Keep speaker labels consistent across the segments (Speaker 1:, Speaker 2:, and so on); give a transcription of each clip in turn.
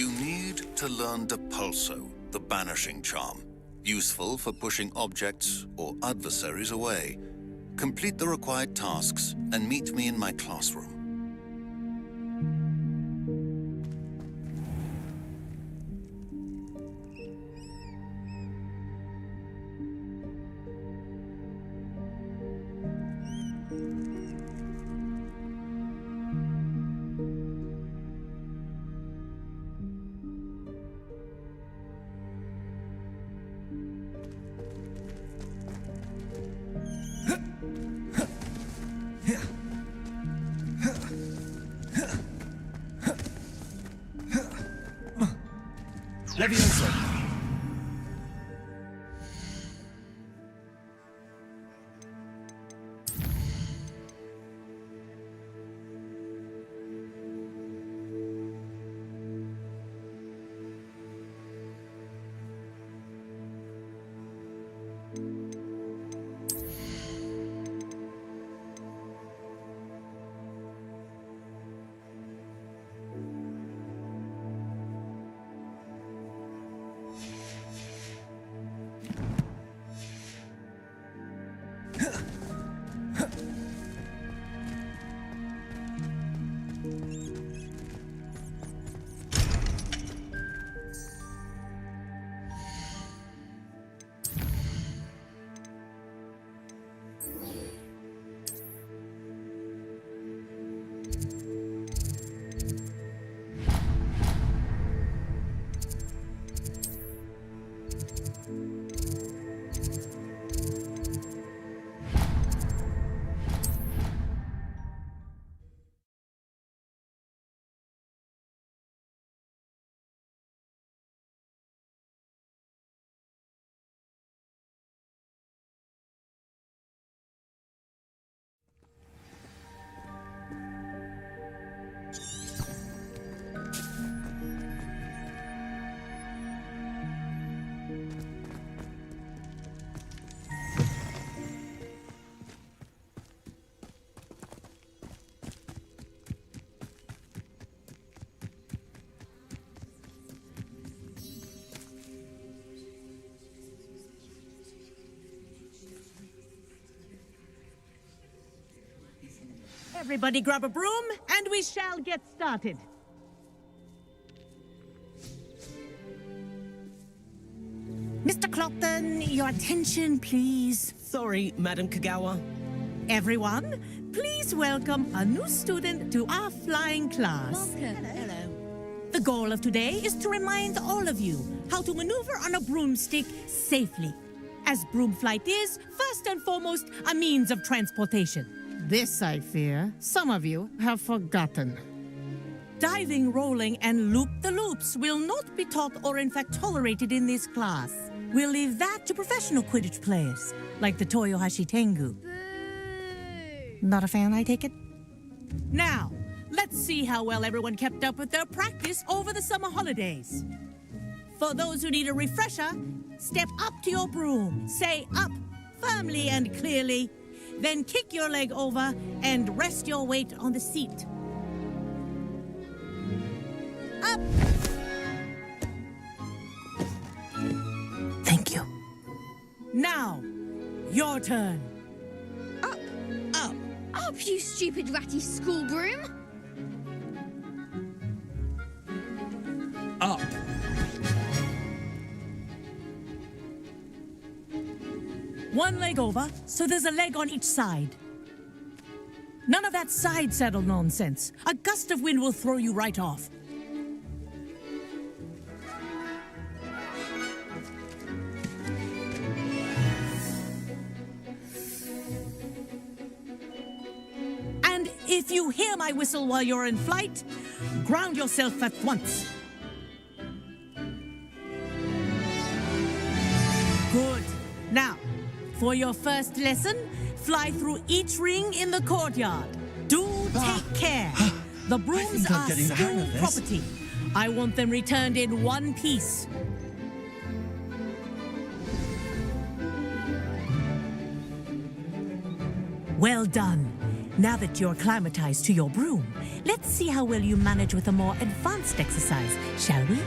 Speaker 1: You need to learn Depulso, the banishing charm, useful for pushing objects or adversaries away. Complete the required tasks and meet me in my classroom.
Speaker 2: Levioso.
Speaker 3: Everybody grab a broom, and we shall get started. Mr. Clopton, your attention, please.
Speaker 2: Sorry, Madam Kagawa.
Speaker 3: Everyone, please welcome a new student to our flying class.
Speaker 4: Hello.
Speaker 3: The goal of today is to remind all of you how to maneuver on a broomstick safely, as broom flight is, first and foremost, a means of transportation. This, I fear, some of you have forgotten. Diving, rolling, and loop-the-loops will not be taught or in fact tolerated in this class. We'll leave that to professional Quidditch players, like the Toyohashi Tengu.
Speaker 4: Boo!
Speaker 3: Not a fan, I take it? Now, let's see how well everyone kept up with their practice over the summer holidays. For those who need a refresher, step up to your broom, say up firmly and clearly, then kick your leg over and rest your weight on the seat. Up! Thank you. Now, your turn.
Speaker 4: Up!
Speaker 3: Up!
Speaker 4: Up, you stupid ratty school broom!
Speaker 2: Up.
Speaker 3: One leg over, so there's a leg on each side. None of that side saddle nonsense. A gust of wind will throw you right off. And if you hear my whistle while you're in flight, ground yourself at once. Good. Now, for your first lesson, fly through each ring in the courtyard. Do take care. The brooms
Speaker 2: I'm
Speaker 3: are
Speaker 2: getting the hang
Speaker 3: school
Speaker 2: of this.
Speaker 3: property. I want them returned in one piece. Well done. Now that you're acclimatized to your broom, let's see how well you manage with a more advanced exercise, shall we?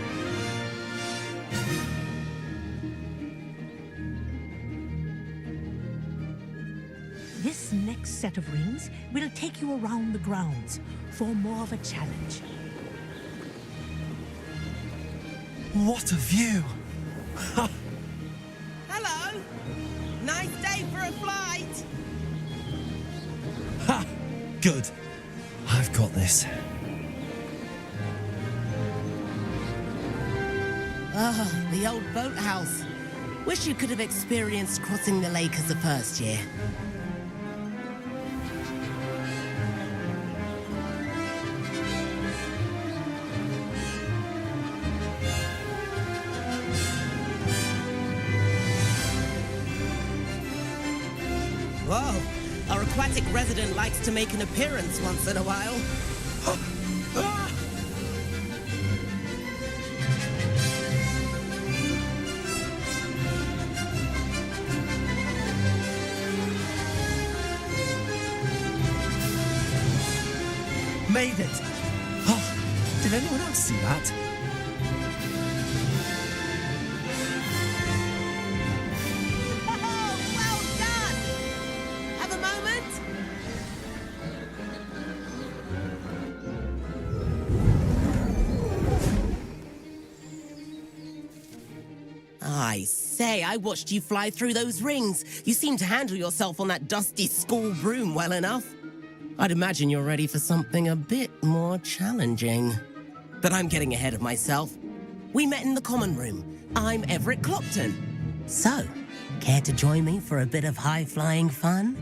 Speaker 3: This next set of rings will take you around the grounds for more of a challenge.
Speaker 5: What a view!
Speaker 2: Hello. Nice day for a flight.
Speaker 5: Ha! Good. I've got this.
Speaker 6: Ah, the old boathouse. Wish you could have experienced crossing the lake as a first year.
Speaker 2: Whoa. Our aquatic resident likes to make an appearance once in a while.
Speaker 5: Made it! Oh, did anyone else see that?
Speaker 2: Oh, well done. Have a moment.
Speaker 6: I say, I watched you fly through those rings. You seem to handle yourself on that dusty school broom well enough. I'd imagine you're ready for something a bit more challenging. But I'm getting ahead of myself. We met in the common room. I'm Everett Clopton. So, care to join me for a bit of high-flying fun?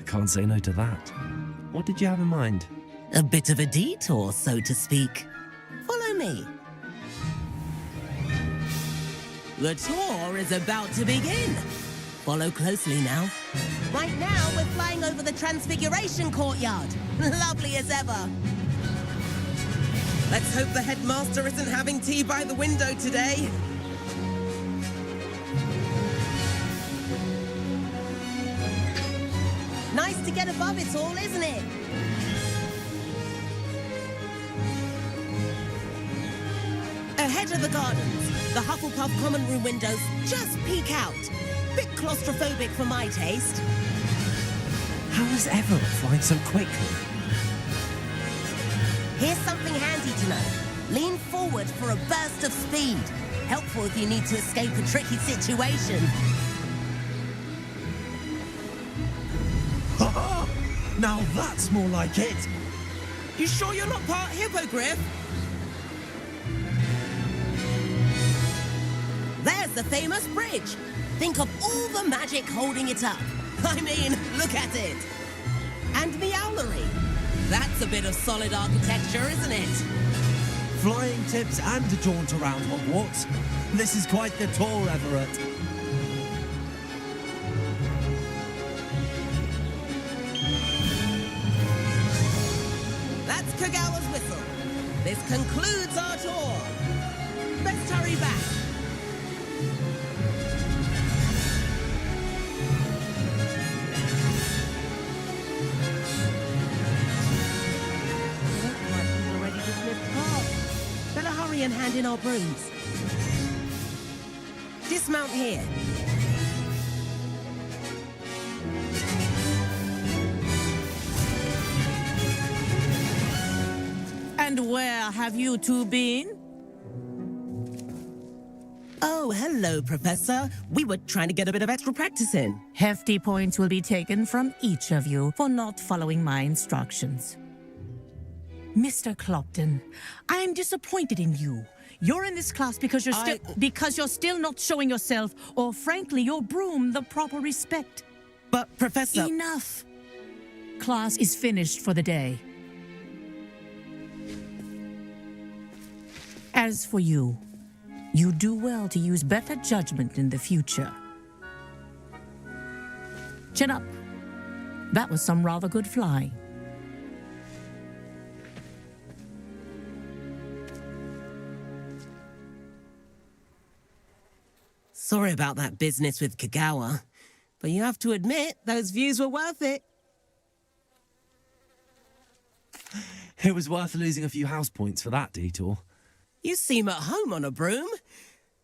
Speaker 5: Can't say no to that. What did you have in mind?
Speaker 6: A bit of a detour, so to speak. Follow me. The tour is about to begin. Follow closely now. Right now, we're flying over the Transfiguration Courtyard. Lovely as ever.
Speaker 2: Let's hope the headmaster isn't having tea by the window today.
Speaker 6: Nice to get above it all, isn't it? Ahead of the gardens, the Hufflepuff common room windows just peek out. Bit claustrophobic for my taste.
Speaker 5: How is Everett flying so quickly?
Speaker 6: Here's something handy to know. Lean forward for a burst of speed. Helpful if you need to escape a tricky situation.
Speaker 5: Now that's more like it!
Speaker 2: You sure you're not part hippogriff?
Speaker 6: There's the famous bridge. Think of all the magic holding it up. I mean, look at it. And Meowlery. That's a bit of solid architecture, isn't it?
Speaker 5: Flying tips and a jaunt around Hogwarts. This is quite the tour, Everett.
Speaker 2: That's Kagawa's whistle. This concludes our tour. Best hurry back.
Speaker 6: Better hurry and hand in our brooms. Dismount here.
Speaker 3: And where have you two been?
Speaker 6: Oh, hello, Professor. We were trying to get a bit of extra practice in.
Speaker 3: Hefty points will be taken from each of you for not following my instructions. Mr. Clopton, I am disappointed in you. You're in this class because you're still not showing yourself, or frankly, your broom the proper respect.
Speaker 2: But, Professor...
Speaker 3: Enough. Class is finished for the day. As for you, you do well to use better judgment in the future. Chin up. That was some rather good flying.
Speaker 6: Sorry about that business with Kagawa, but you have to admit, those views were worth it.
Speaker 5: It was worth losing a few house points for that detour.
Speaker 6: You seem at home on a broom.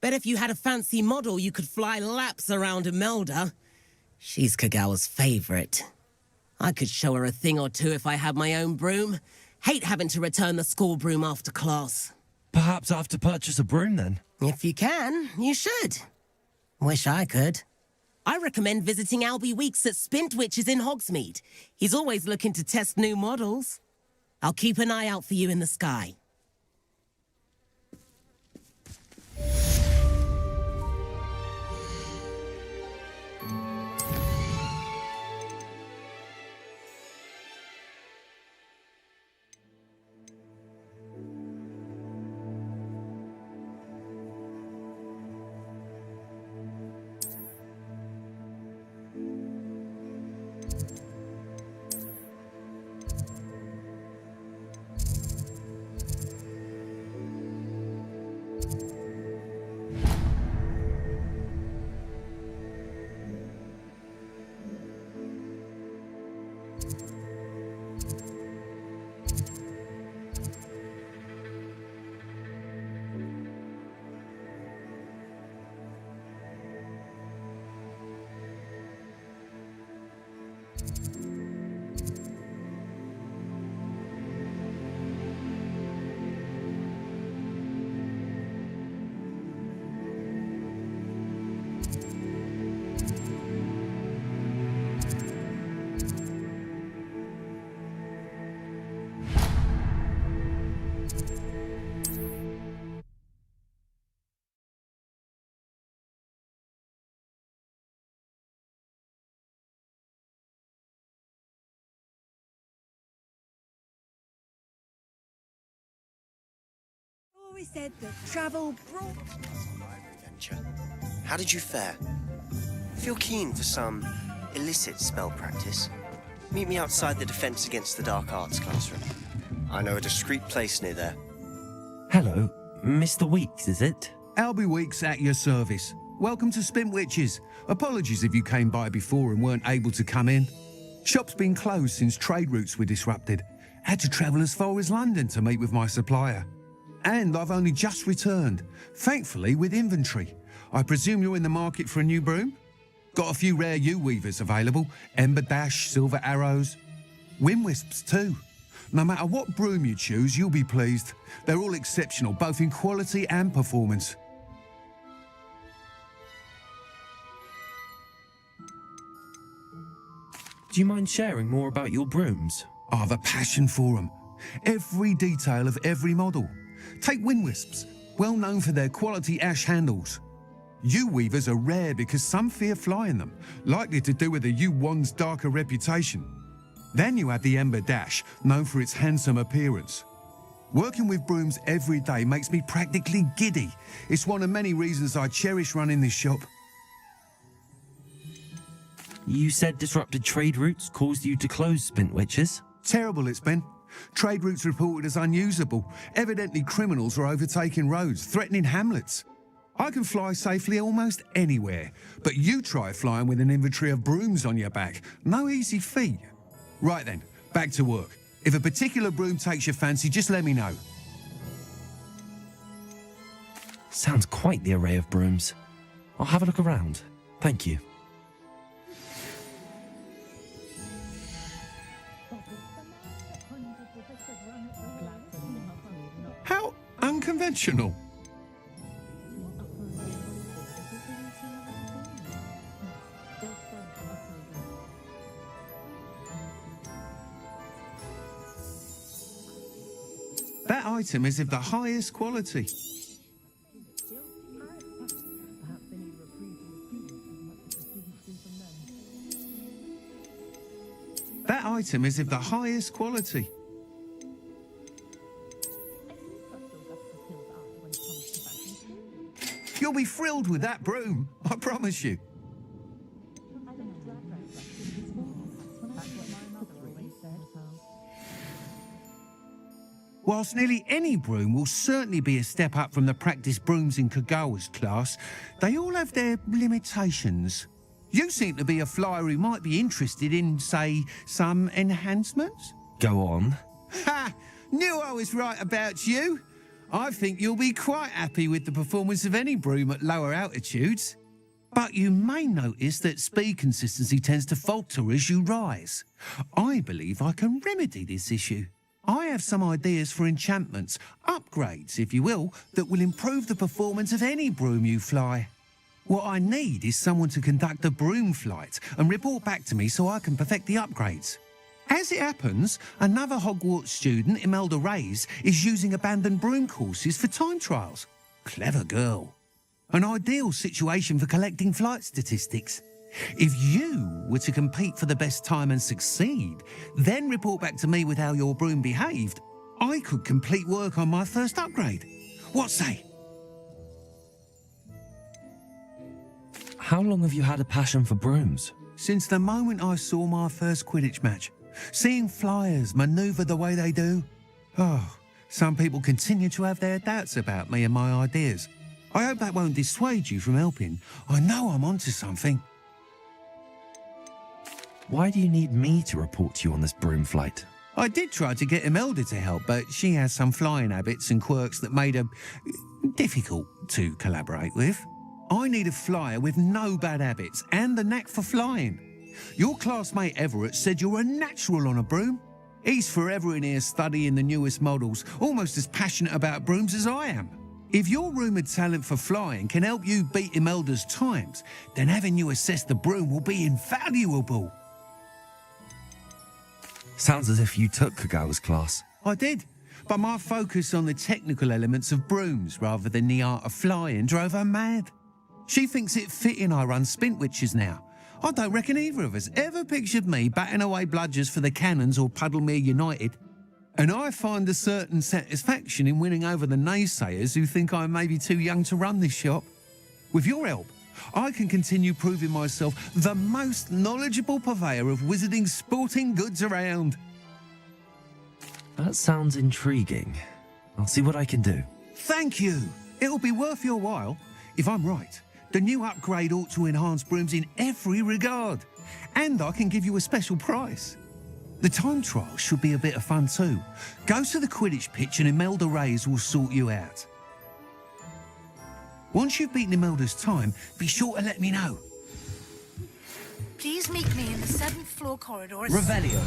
Speaker 6: Bet if you had a fancy model, you could fly laps around Imelda. She's Kagawa's favourite. I could show her a thing or two if I had my own broom. Hate having to return the school broom after class.
Speaker 5: Perhaps I have to purchase a broom then.
Speaker 6: If you can, you should. Wish I could. I recommend visiting Albie Weeks at Spintwitches in Hogsmeade. He's always looking to test new models. I'll keep an eye out for you in the sky.
Speaker 7: Always said that travel brought...
Speaker 8: Adventure. How did you fare? Feel keen for some illicit spell practice? Meet me outside the Defense Against the Dark Arts classroom. I know a discreet place near there.
Speaker 5: Hello, Mr. Weeks, is it?
Speaker 9: Albie Weeks at your service. Welcome to Spintwitches. Apologies if you came by before and weren't able to come in. Shop's been closed since trade routes were disrupted. Had to travel as far as London to meet with my supplier. And I've only just returned, thankfully with inventory. I presume you're in the market for a new broom? Got a few rare U-weavers available, Ember Dash, Silver Arrows, Wind Wisps too. No matter what broom you choose, you'll be pleased. They're all exceptional, both in quality and performance.
Speaker 5: Do you mind sharing more about your brooms?
Speaker 9: I've a passion for them. Every detail of every model. Take Wind Wisps, well known for their quality ash handles. U-weavers are rare because some fear flying them, likely to do with the U-wand's darker reputation. Then you have the Ember Dash, known for its handsome appearance. Working with brooms every day makes me practically giddy. It's one of many reasons I cherish running this shop.
Speaker 5: You said disrupted trade routes caused you to close Spintwitches?
Speaker 9: Terrible it's been. Trade routes reported as unusable. Evidently criminals are overtaking roads, threatening hamlets. I can fly safely almost anywhere, but you try flying with an inventory of brooms on your back. No easy feat. Right then, back to work. If a particular broom takes your fancy, just let me know.
Speaker 5: Sounds quite the array of brooms. I'll have a look around. Thank you.
Speaker 9: How unconventional. That item is of the highest quality. That item is of the highest quality. You'll be thrilled with that broom, I promise you. Whilst nearly any broom will certainly be a step up from the practice brooms in Kagawa's class, they all have their limitations. You seem to be a flyer who might be interested in, say, some enhancements?
Speaker 5: Go on.
Speaker 9: Ha! Knew I was right about you. I think you'll be quite happy with the performance of any broom at lower altitudes. But you may notice that speed consistency tends to falter as you rise. I believe I can remedy this issue. I have some ideas for enchantments, upgrades, if you will, that will improve the performance of any broom you fly. What I need is someone to conduct a broom flight and report back to me so I can perfect the upgrades. As it happens, another Hogwarts student, Imelda Reyes, is using abandoned broom courses for time trials. Clever girl. An ideal situation for collecting flight statistics. If you were to compete for the best time and succeed, then report back to me with how your broom behaved, I could complete work on my first upgrade. What say?
Speaker 5: How long have you had a passion for brooms?
Speaker 9: Since the moment I saw my first Quidditch match. Seeing flyers manoeuvre the way they do. Oh, some people continue to have their doubts about me and my ideas. I hope that won't dissuade you from helping. I know I'm onto something.
Speaker 5: Why do you need me to report to you on this broom flight?
Speaker 9: I did try to get Imelda to help, but she has some flying habits and quirks that made her difficult to collaborate with. I need a flyer with no bad habits and the knack for flying. Your classmate Everett said you're a natural on a broom. He's forever in here studying the newest models, almost as passionate about brooms as I am. If your rumoured talent for flying can help you beat Imelda's times, then having you assess the broom will be invaluable.
Speaker 5: Sounds as if you took Kagawa's class.
Speaker 9: I did, but my focus on the technical elements of brooms rather than the art of flying drove her mad. She thinks it fitting I run Spintwitches now. I don't reckon either of us ever pictured me batting away bludgers for the Cannons or Puddlemere United. And I find a certain satisfaction in winning over the naysayers who think I may be too young to run this shop. With your help, I can continue proving myself the most knowledgeable purveyor of wizarding sporting goods around.
Speaker 5: That sounds intriguing. I'll see what I can do.
Speaker 9: Thank you. It'll be worth your while. If I'm right, the new upgrade ought to enhance brooms in every regard. And I can give you a special price. The time trial should be a bit of fun too. Go to the Quidditch pitch and Imelda Reyes will sort you out. Once you've beaten Imelda's time, be sure to let me know.
Speaker 10: Please meet me in the 7th floor corridor.
Speaker 5: Revelio.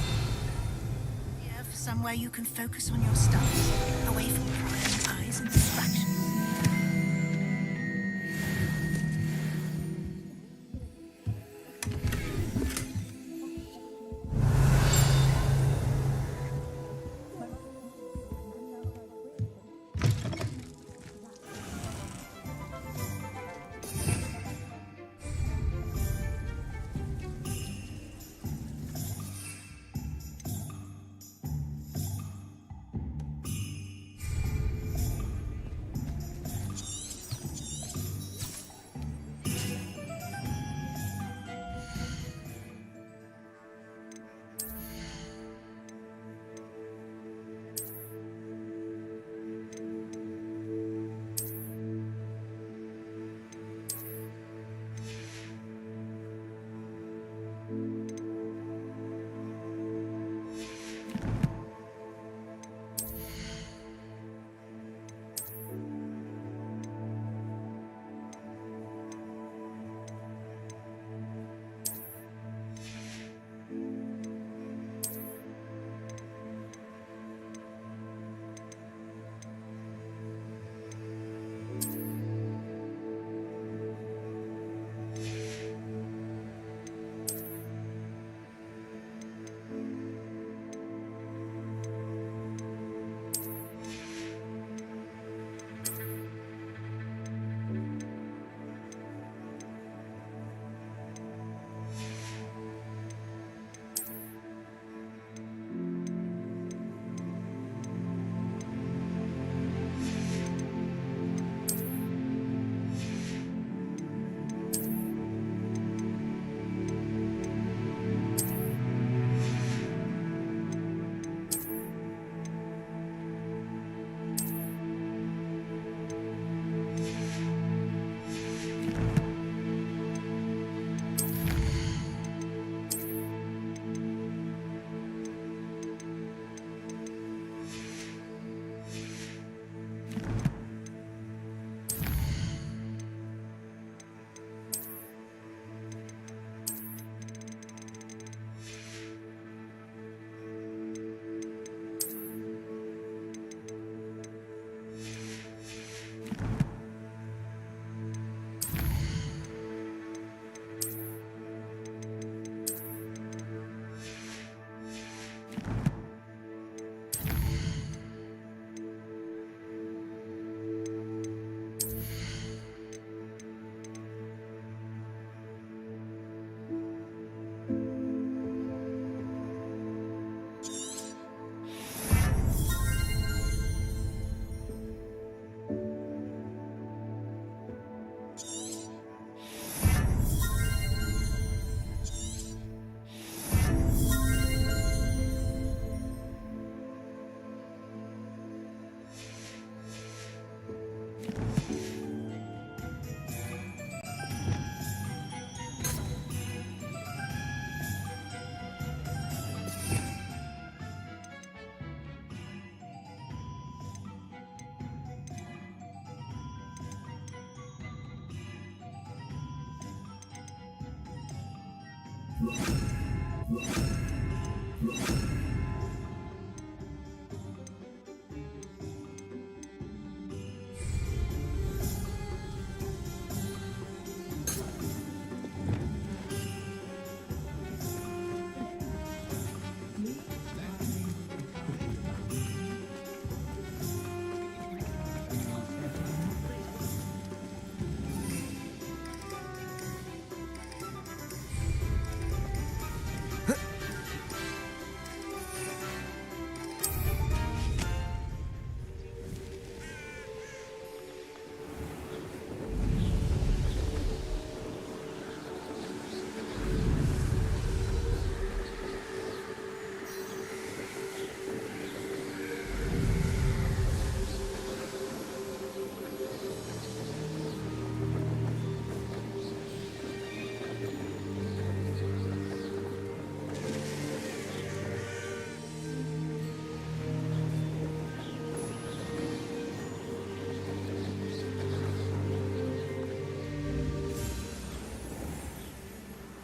Speaker 10: Here for somewhere you can focus on your studies, away from prying eyes and distractions.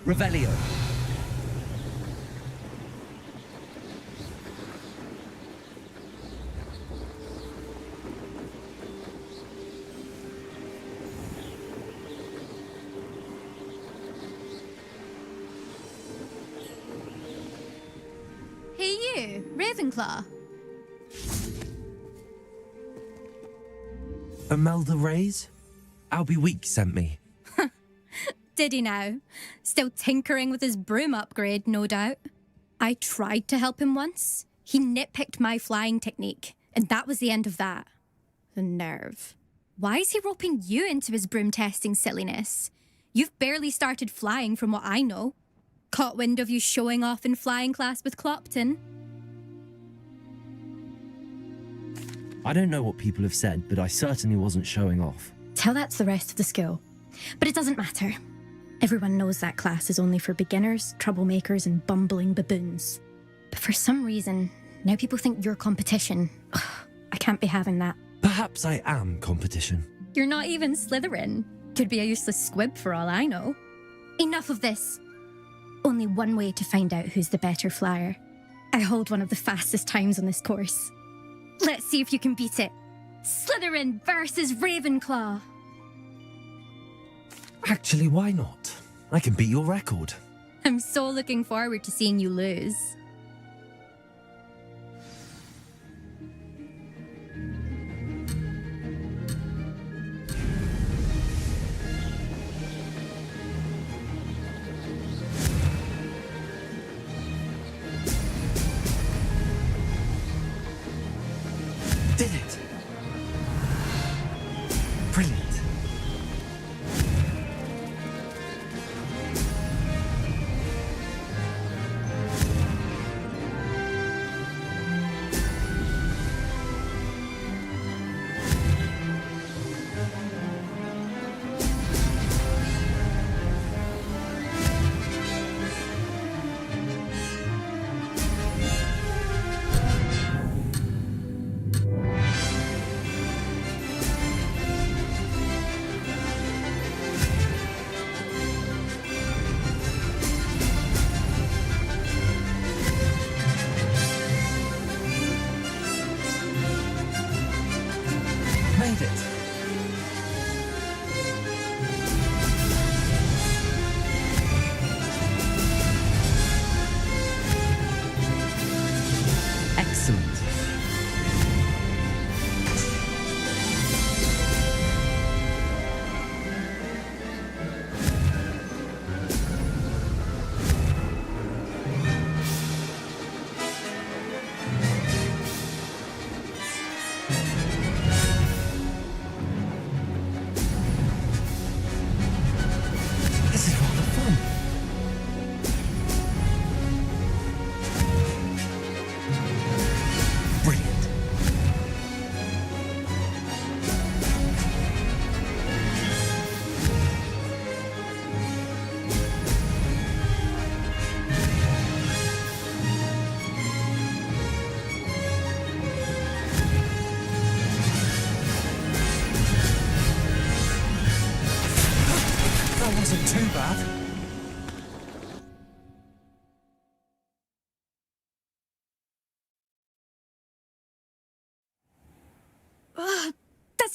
Speaker 5: Revelio.
Speaker 4: Hey you, Ravenclaw.
Speaker 5: Imelda Reyes? Albie Week sent me.
Speaker 11: Did he now? Still tinkering with his broom upgrade, no doubt. I tried to help him once. He nitpicked my flying technique, and that was the end of that. The nerve. Why is he roping you into his broom testing silliness? You've barely started flying from what I know. Caught wind of you showing off in flying class with Clopton.
Speaker 5: I don't know what people have said, but I certainly wasn't showing off.
Speaker 11: Tell that to the rest of the school. But it doesn't matter. Everyone knows that class is only for beginners, troublemakers, and bumbling baboons. But for some reason, now people think you're competition. Ugh, I can't be having that.
Speaker 5: Perhaps I am competition.
Speaker 11: You're not even Slytherin. Could be a useless squib for all I know. Enough of this. Only one way to find out who's the better flyer. I hold one of the fastest times on this course. Let's see if you can beat it. Slytherin versus Ravenclaw.
Speaker 5: Actually, why not? I can beat your record.
Speaker 11: I'm so looking forward to seeing you lose.
Speaker 5: Did it! Brilliant. Made it. Excellent.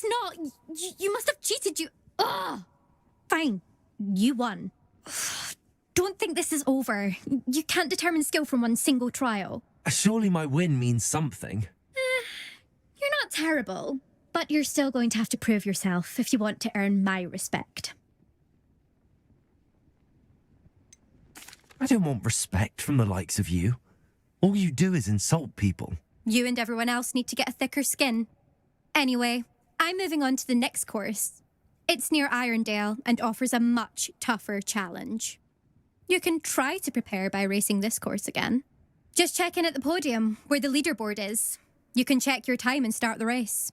Speaker 11: it's not. You must have cheated. Ugh. Fine. You won. Don't think this is over. You can't determine skill from one single trial.
Speaker 5: Surely my win means something.
Speaker 11: You're not terrible, but you're still going to have to prove yourself if you want to earn my respect.
Speaker 5: I don't want respect from the likes of you. All you do is insult people.
Speaker 11: You and everyone else need to get a thicker skin. Anyway, I'm moving on to the next course. It's near Irondale and offers a much tougher challenge. You can try to prepare by racing this course again. Just check in at the podium, where the leaderboard is. You can check your time and start the race.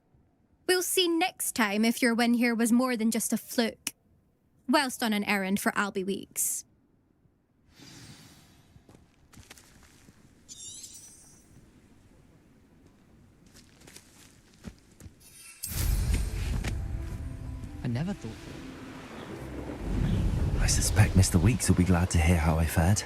Speaker 11: We'll see next time if your win here was more than just a fluke. Whilst on an errand for Albie Weeks.
Speaker 5: I never thought... I suspect Mr. Weeks will be glad to hear how I fared.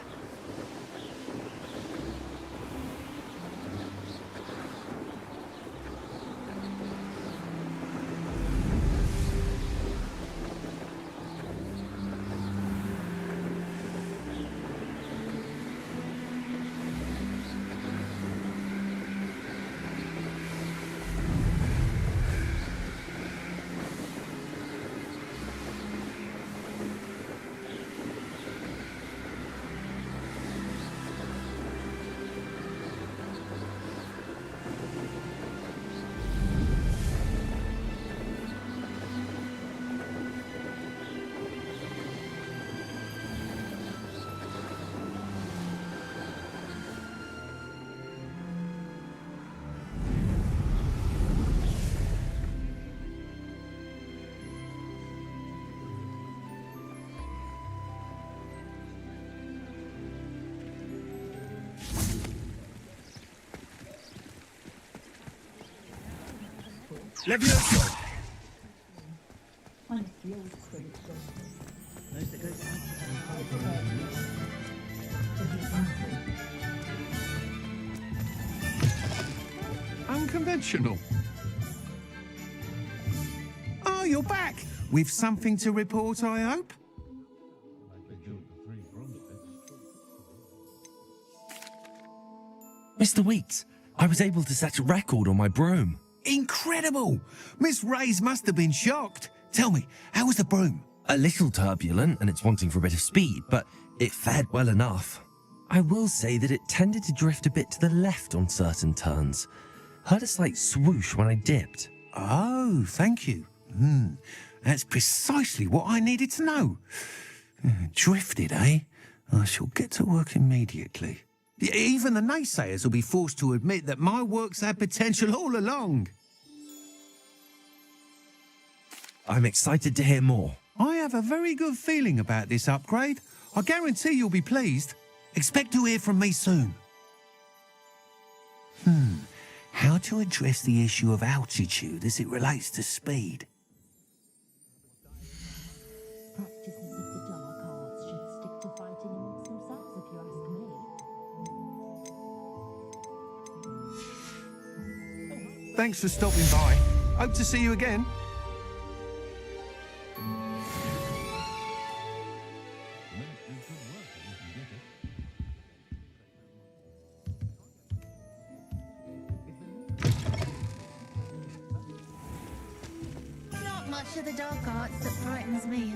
Speaker 9: Levioso! Unconventional. Oh, you're back! With something to report, I hope?
Speaker 5: Mr. Weeks, I was able to set a record on my broom.
Speaker 9: Incredible! Miss Reyes must have been shocked. Tell me, how was the broom?
Speaker 5: A little turbulent, and it's wanting for a bit of speed, but it fared well enough. I will say that it tended to drift a bit to the left on certain turns. Heard a slight swoosh when I dipped.
Speaker 9: Oh, thank you. That's precisely what I needed to know. Drifted, eh? I shall get to work immediately. Even the naysayers will be forced to admit that my work's had potential all along.
Speaker 5: I'm excited to hear more.
Speaker 9: I have a very good feeling about this upgrade. I guarantee you'll be pleased. Expect to hear from me soon. How to address the issue of altitude as it relates to speed?
Speaker 12: Practitioners of the dark arts should stick to fighting amongst themselves, if you ask me.
Speaker 9: Thanks for stopping by. Hope to see you again.
Speaker 10: Not much of the dark arts that frightens me.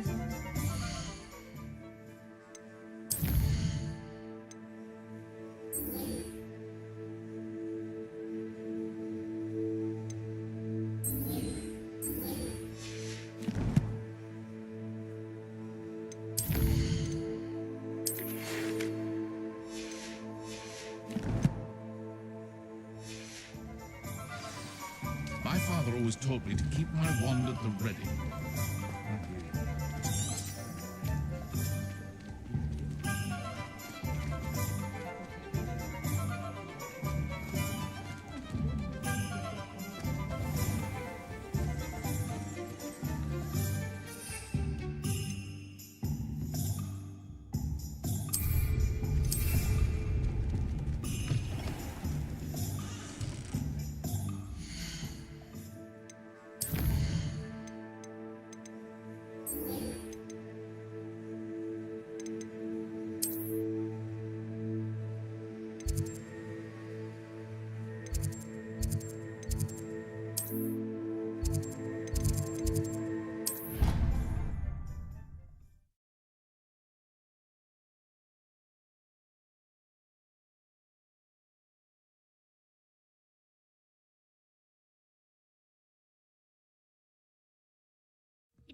Speaker 13: My father always taught me to keep my wand at the ready.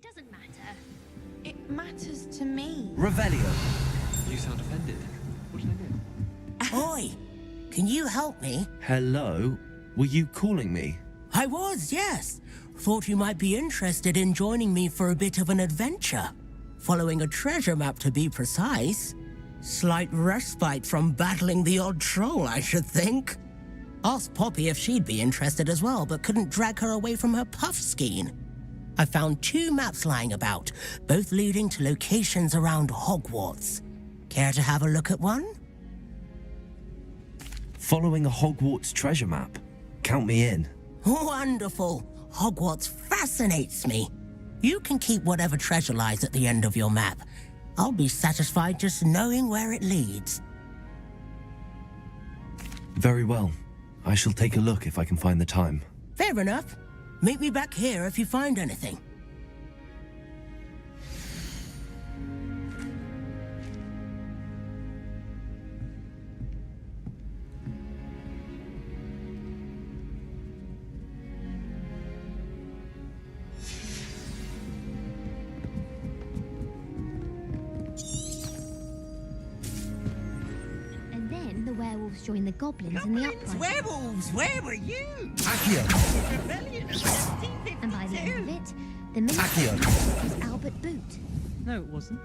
Speaker 12: doesn't matter.
Speaker 10: It matters to me.
Speaker 5: Revelio.
Speaker 14: You sound offended. What did I do?
Speaker 6: Oi! Can you help me?
Speaker 5: Hello? Were you calling me?
Speaker 6: I was, yes. Thought you might be interested in joining me for a bit of an adventure. Following a treasure map, to be precise. Slight respite from battling the odd troll, I should think. Asked Poppy if she'd be interested as well, but couldn't drag her away from her puff skein. I found 2 maps lying about, both leading to locations around Hogwarts. Care to have a look at one?
Speaker 5: Following a Hogwarts treasure map. Count me in.
Speaker 6: Wonderful. Hogwarts fascinates me. You can keep whatever treasure lies at the end of your map. I'll be satisfied just knowing where it leads.
Speaker 5: Very well. I shall take a look if I can find the time.
Speaker 6: Fair enough. Meet me back here if you find anything.
Speaker 12: And then the werewolves join the goblins in the uprising.
Speaker 2: Werewolves, where were you?
Speaker 5: Accio!
Speaker 12: And by the end of it, the
Speaker 5: Accio!
Speaker 12: minister was Albert Boot.
Speaker 2: No, it wasn't.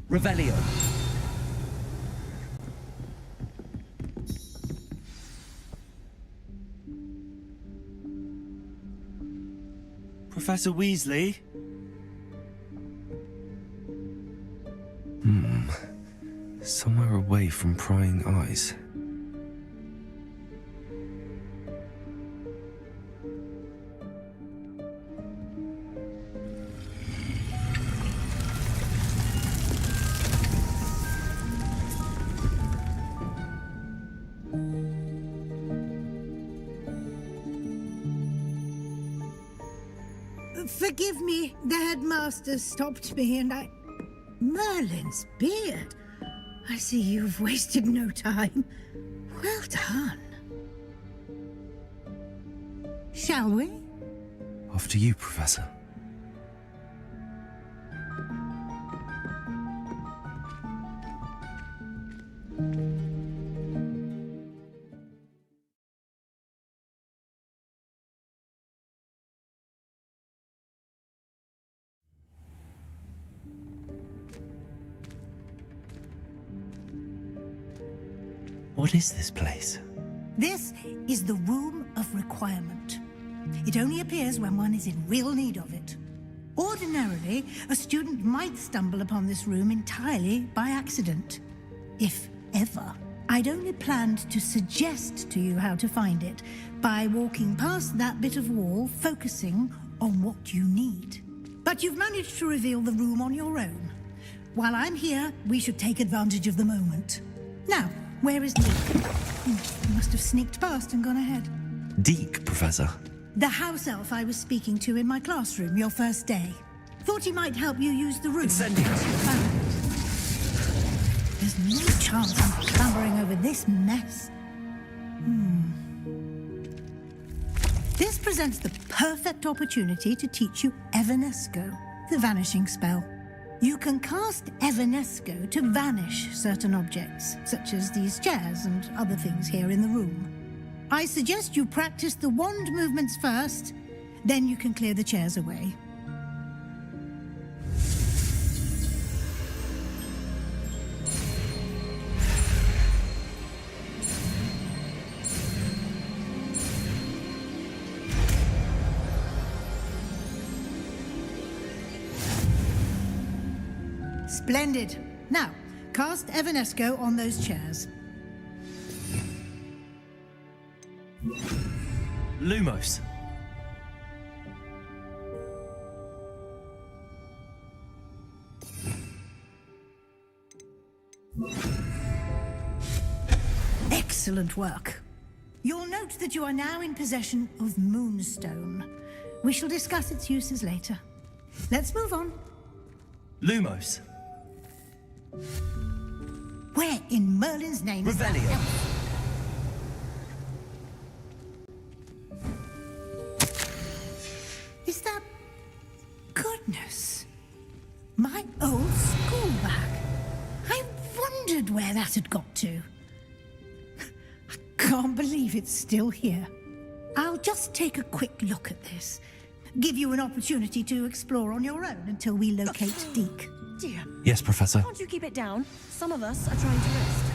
Speaker 5: Revelio. Professor Weasley? Somewhere away from prying eyes.
Speaker 10: Forgive me, the headmaster stopped me and I... Merlin's beard. I see you've wasted no time. Well done. Shall we?
Speaker 5: After you, Professor. What is this place?
Speaker 10: This is the Room of Requirement. It only appears when one is in real need of it. Ordinarily, a student might stumble upon this room entirely by accident. If ever. I'd only planned to suggest to you how to find it by walking past that bit of wall, focusing on what you need. But you've managed to reveal the room on your own. While I'm here, we should take advantage of the moment. Now, where is Deke? He must have sneaked past and gone ahead.
Speaker 5: Deke, Professor.
Speaker 10: The house elf I was speaking to in my classroom your first day. Thought he might help you use the room.
Speaker 5: Incendies.
Speaker 10: There's no chance I'm clambering over this mess. This presents the perfect opportunity to teach you Evanesco, the vanishing spell. You can cast Evanesco to vanish certain objects, such as these chairs and other things here in the room. I suggest you practice the wand movements first, then you can clear the chairs away. Splendid. Now, cast Evanesco on those chairs.
Speaker 5: Lumos.
Speaker 10: Excellent work. You'll note that you are now in possession of Moonstone. We shall discuss its uses later. Let's move on.
Speaker 5: Lumos.
Speaker 10: Where in Merlin's name is that
Speaker 5: Revelio.
Speaker 10: elf? Is that... Goodness. My old school bag. I wondered where that had got to. I can't believe it's still here. I'll just take a quick look at this. Give you an opportunity to explore on your own until we locate Deke.
Speaker 6: Dear,
Speaker 5: Yes, Professor.
Speaker 6: can't you keep it down? Some of us are trying to rest.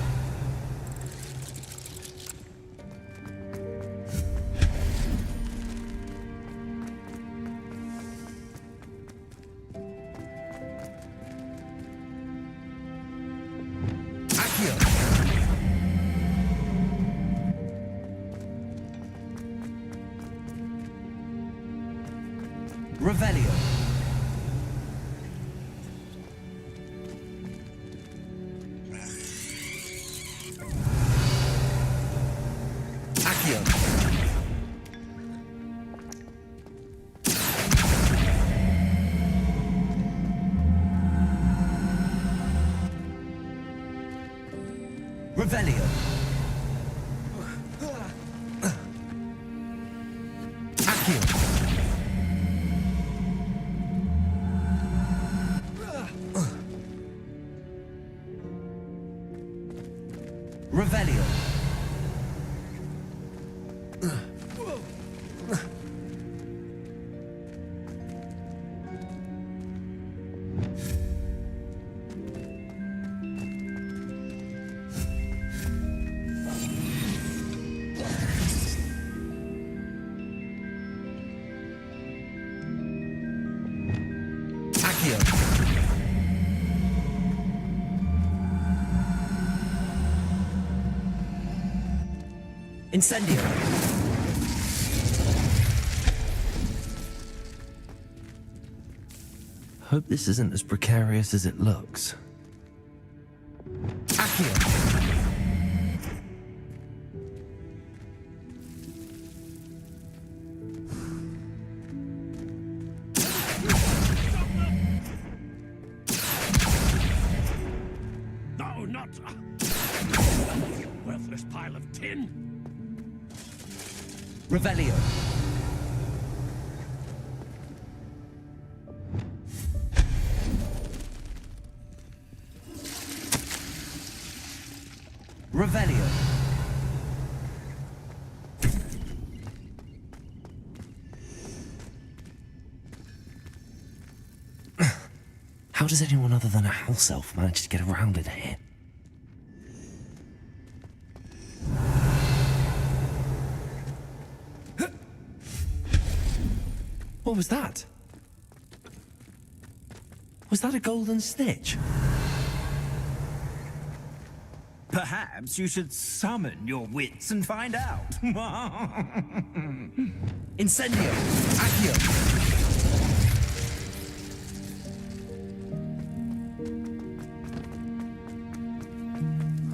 Speaker 5: Accio. Revelio. Accio. Revelio. Accio. Revelio. Accio. Incendio. Hope this isn't as precarious as it looks. Accio.
Speaker 13: No, not... worthless pile of tin!
Speaker 5: Revelio. Revelio. How does anyone other than a house elf manage to get around in here? What was that? Was that a golden snitch?
Speaker 15: Perhaps you should summon your wits and find out.
Speaker 5: Incendio! Accio!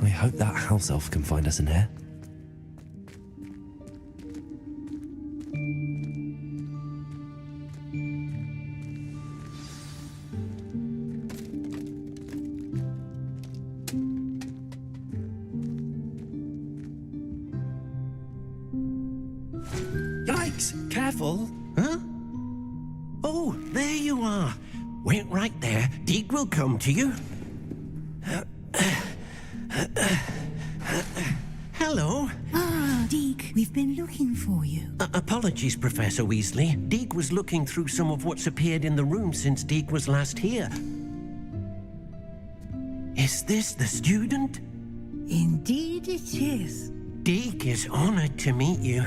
Speaker 5: I hope that house elf can find us in here.
Speaker 16: Yikes! Careful! Huh? Oh, there you are. Wait right there. Deke will come to you. Hello.
Speaker 10: Ah, Deke, we've been looking for you.
Speaker 16: Apologies, Professor Weasley. Deke was looking through some of what's appeared in the room since Deke was last here. Is this the student?
Speaker 10: Indeed it is.
Speaker 16: Deke is honored to meet you.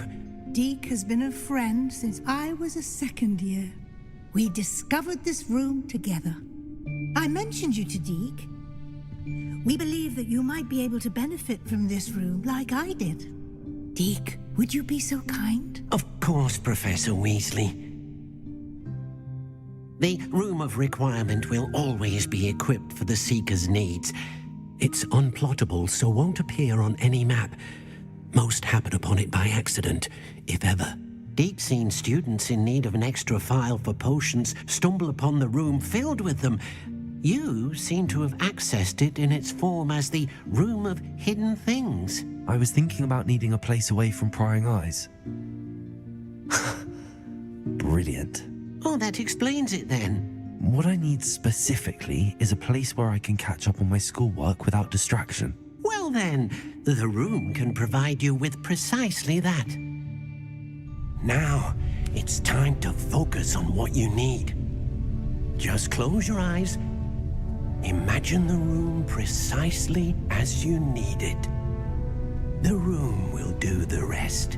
Speaker 10: Deke has been a friend since I was a second year. We discovered this room together. I mentioned you to Deke. We believe that you might be able to benefit from this room like I did. Deke, would you be so kind?
Speaker 16: Of course, Professor Weasley. The Room of Requirement will always be equipped for the Seeker's needs. It's unplottable, so won't appear on any map. Most happen upon it by accident, if ever. Deek's seen students in need of an extra file for potions stumble upon the room filled with them. You seem to have accessed it in its form as the Room of Hidden Things.
Speaker 5: I was thinking about needing a place away from prying eyes. Brilliant.
Speaker 16: Oh, that explains it then.
Speaker 5: What I need specifically is a place where I can catch up on my schoolwork without distraction.
Speaker 16: Well then, the room can provide you with precisely that. Now, it's time to focus on what you need. Just close your eyes. Imagine the room precisely as you need it. The room will do the rest.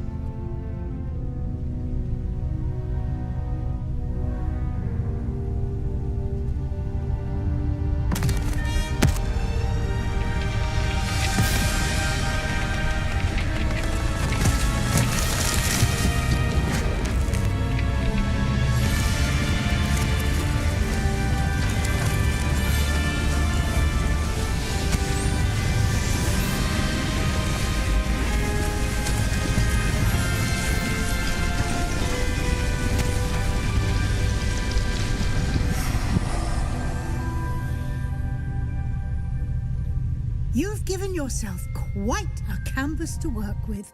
Speaker 10: You've given yourself quite a canvas to work with.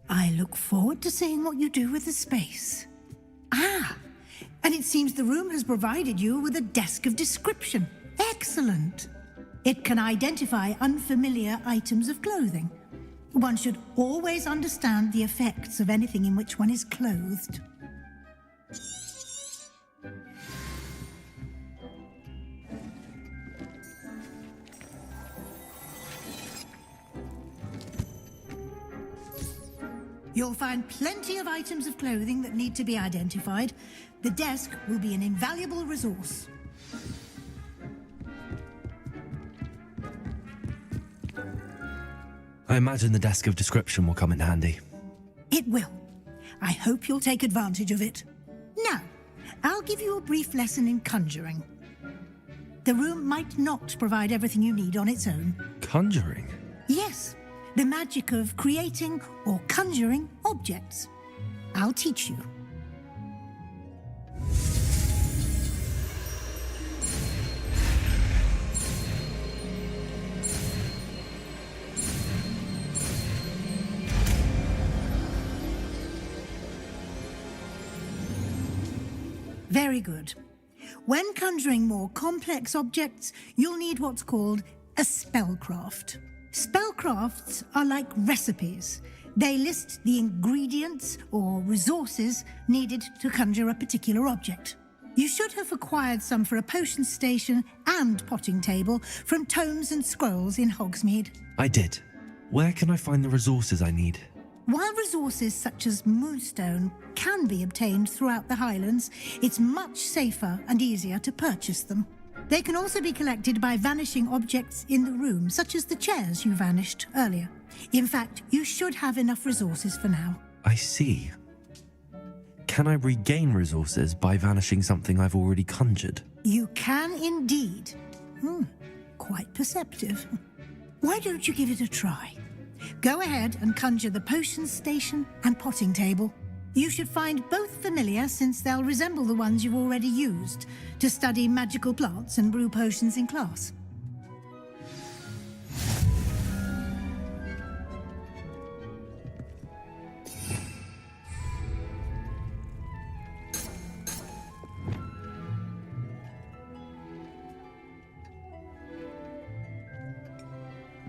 Speaker 10: I look forward to seeing what you do with the space. Ah, and it seems the room has provided you with a desk of description. Excellent. It can identify unfamiliar items of clothing. One should always understand the effects of anything in which one is clothed. You'll find plenty of items of clothing that need to be identified. The desk will be an invaluable resource.
Speaker 5: I imagine the desk of description will come in handy.
Speaker 10: It will. I hope you'll take advantage of it. Now, I'll give you a brief lesson in conjuring. The room might not provide everything you need on its own.
Speaker 5: Conjuring?
Speaker 10: Yes, the magic of creating or conjuring objects. I'll teach you. Very good. When conjuring more complex objects, you'll need what's called a spellcraft. Spellcrafts are like recipes. They list the ingredients or resources needed to conjure a particular object. You should have acquired some for a potion station and potting table from tomes and scrolls in Hogsmeade.
Speaker 5: I did. Where can I find the resources I need?
Speaker 10: While resources such as moonstone can be obtained throughout the Highlands, it's much safer and easier to purchase them. They can also be collected by vanishing objects in the room, such as the chairs you vanished earlier. In fact, you should have enough resources for now.
Speaker 5: I see. Can I regain resources by vanishing something I've already conjured?
Speaker 10: You can indeed. Quite perceptive. Why don't you give it a try? Go ahead and conjure the potion station and potting table. You should find both familiar, since they'll resemble the ones you've already used to study magical plants and brew potions in class.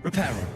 Speaker 5: Repairer.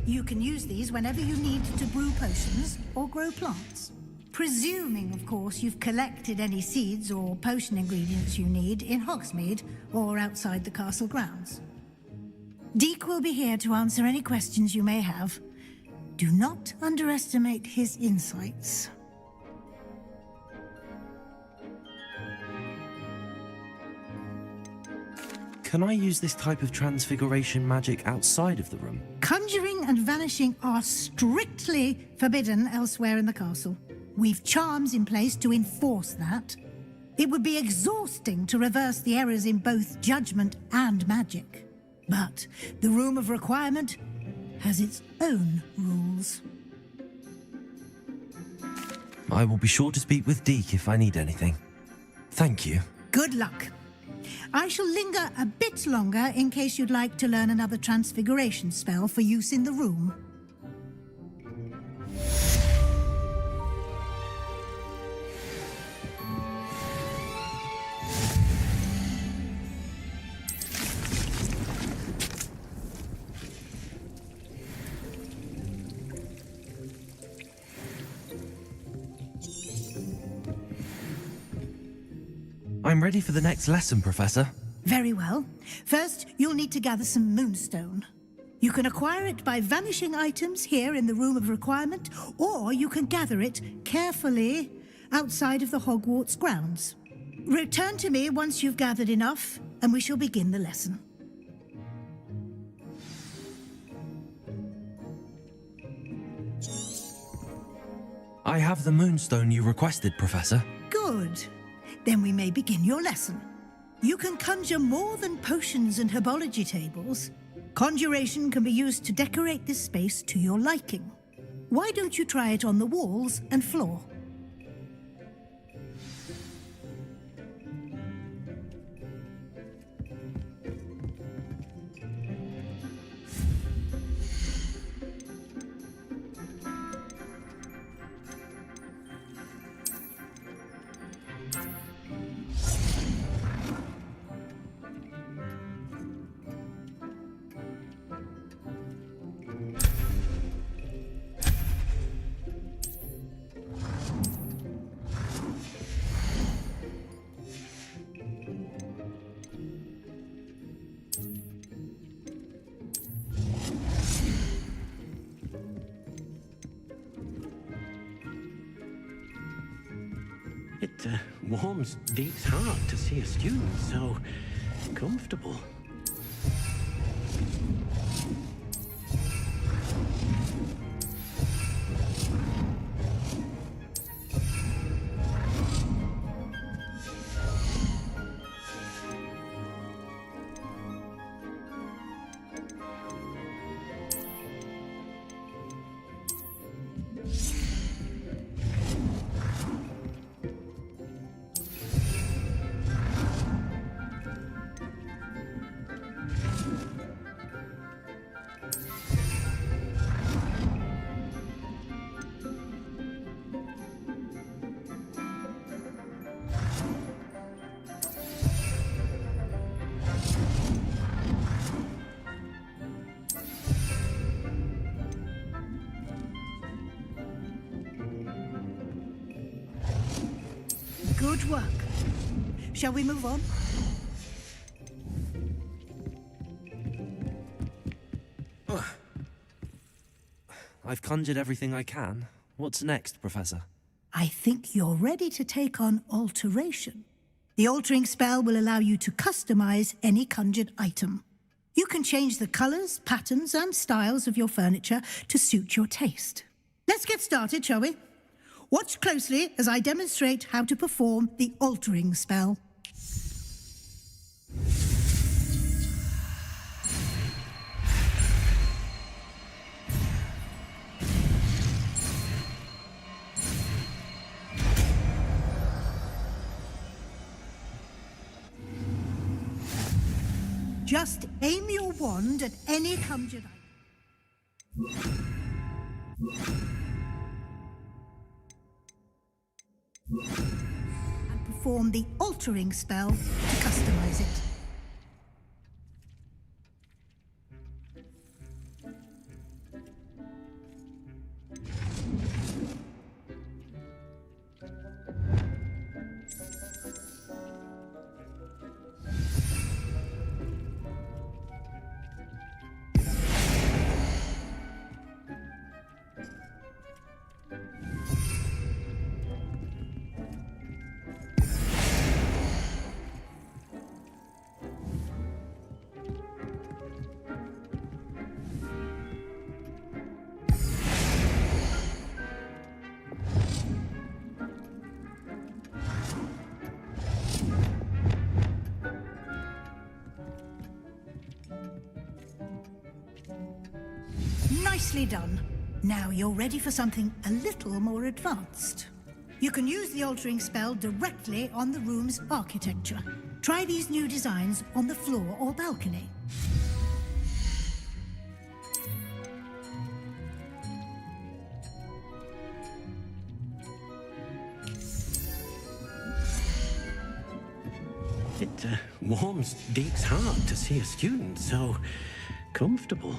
Speaker 10: You can use these whenever you need to brew potions or grow plants. Presuming, of course, you've collected any seeds or potion ingredients you need in Hogsmeade or outside the castle grounds. Deke will be here to answer any questions you may have. Do not underestimate his insights.
Speaker 5: Can I use this type of transfiguration magic outside of the room?
Speaker 10: Conjuring and vanishing are strictly forbidden elsewhere in the castle. We've charms in place to enforce that. It would be exhausting to reverse the errors in both judgment and magic. But the Room of Requirement has its own rules.
Speaker 5: I will be sure to speak with Deke if I need anything. Thank you.
Speaker 10: Good luck. I shall linger a bit longer in case you'd like to learn another transfiguration spell for use in the room.
Speaker 5: I'm ready for the next lesson, Professor.
Speaker 10: Very well. First, you'll need to gather some moonstone. You can acquire it by vanishing items here in the Room of Requirement, or you can gather it carefully outside of the Hogwarts grounds. Return to me once you've gathered enough, and we shall begin the lesson.
Speaker 5: I have the moonstone you requested, Professor.
Speaker 10: Good. Then we may begin your lesson. You can conjure more than potions and herbology tables. Conjuration can be used to decorate this space to your liking. Why don't you try it on the walls and floor?
Speaker 16: It warms Deke's heart to see a student so comfortable. Good work. Shall we move on?
Speaker 5: I've conjured everything I can. What's next, Professor?
Speaker 10: I think you're ready to take on alteration. The altering spell will allow you to customize any conjured item. You can change the colors, patterns, and styles of your furniture to suit your taste. Let's get started, shall we? Watch closely as I demonstrate how to perform the altering spell. Just aim your wand at any conjured item. And perform the altering spell to customize it. Nicely done. Now you're ready for something a little more advanced. You can use the altering spell directly on the room's architecture. Try these new designs on the floor or balcony.
Speaker 16: It warms Deke's heart to see a student so comfortable.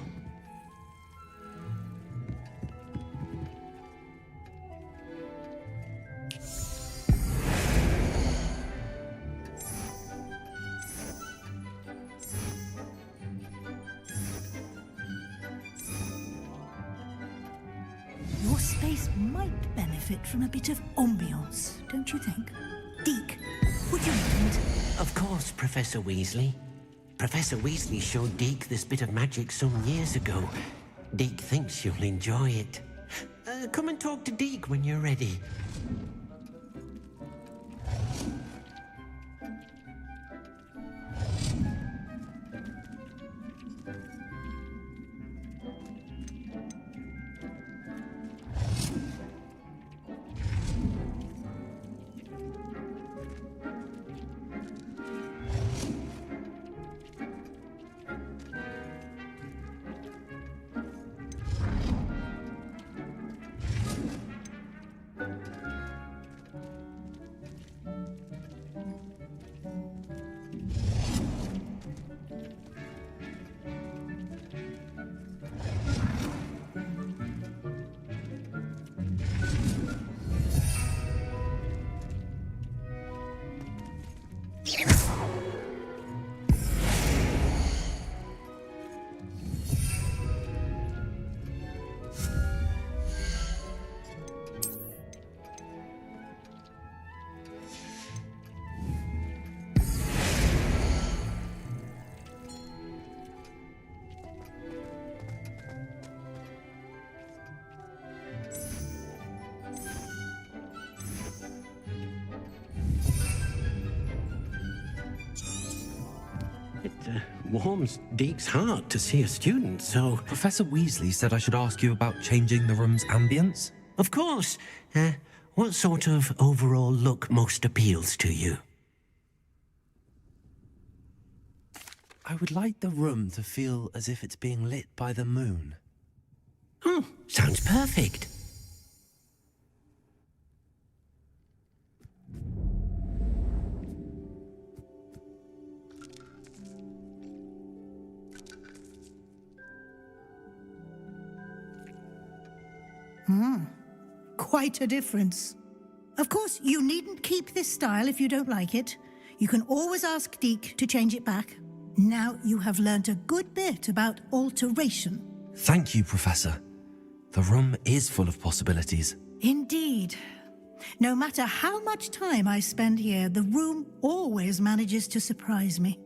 Speaker 10: Your space might benefit from a bit of ambiance, don't you think? Deke, would you mind?
Speaker 16: Of course, Professor Weasley. Professor Weasley showed Deke this bit of magic some years ago. Deke thinks you'll enjoy it. Come and talk to Deke when you're ready. It warms Deke's heart to see a student so...
Speaker 5: Professor Weasley said I should ask you about changing the room's ambience.
Speaker 16: Of course. What sort of overall look most appeals to you?
Speaker 5: I would like the room to feel as if it's being lit by the moon.
Speaker 16: Oh, sounds perfect.
Speaker 10: Quite a difference. Of course, you needn't keep this style if you don't like it. You can always ask Deke to change it back. Now you have learnt a good bit about alteration.
Speaker 5: Thank you, Professor. The room is full of possibilities.
Speaker 10: Indeed. No matter how much time I spend here, the room always manages to surprise me.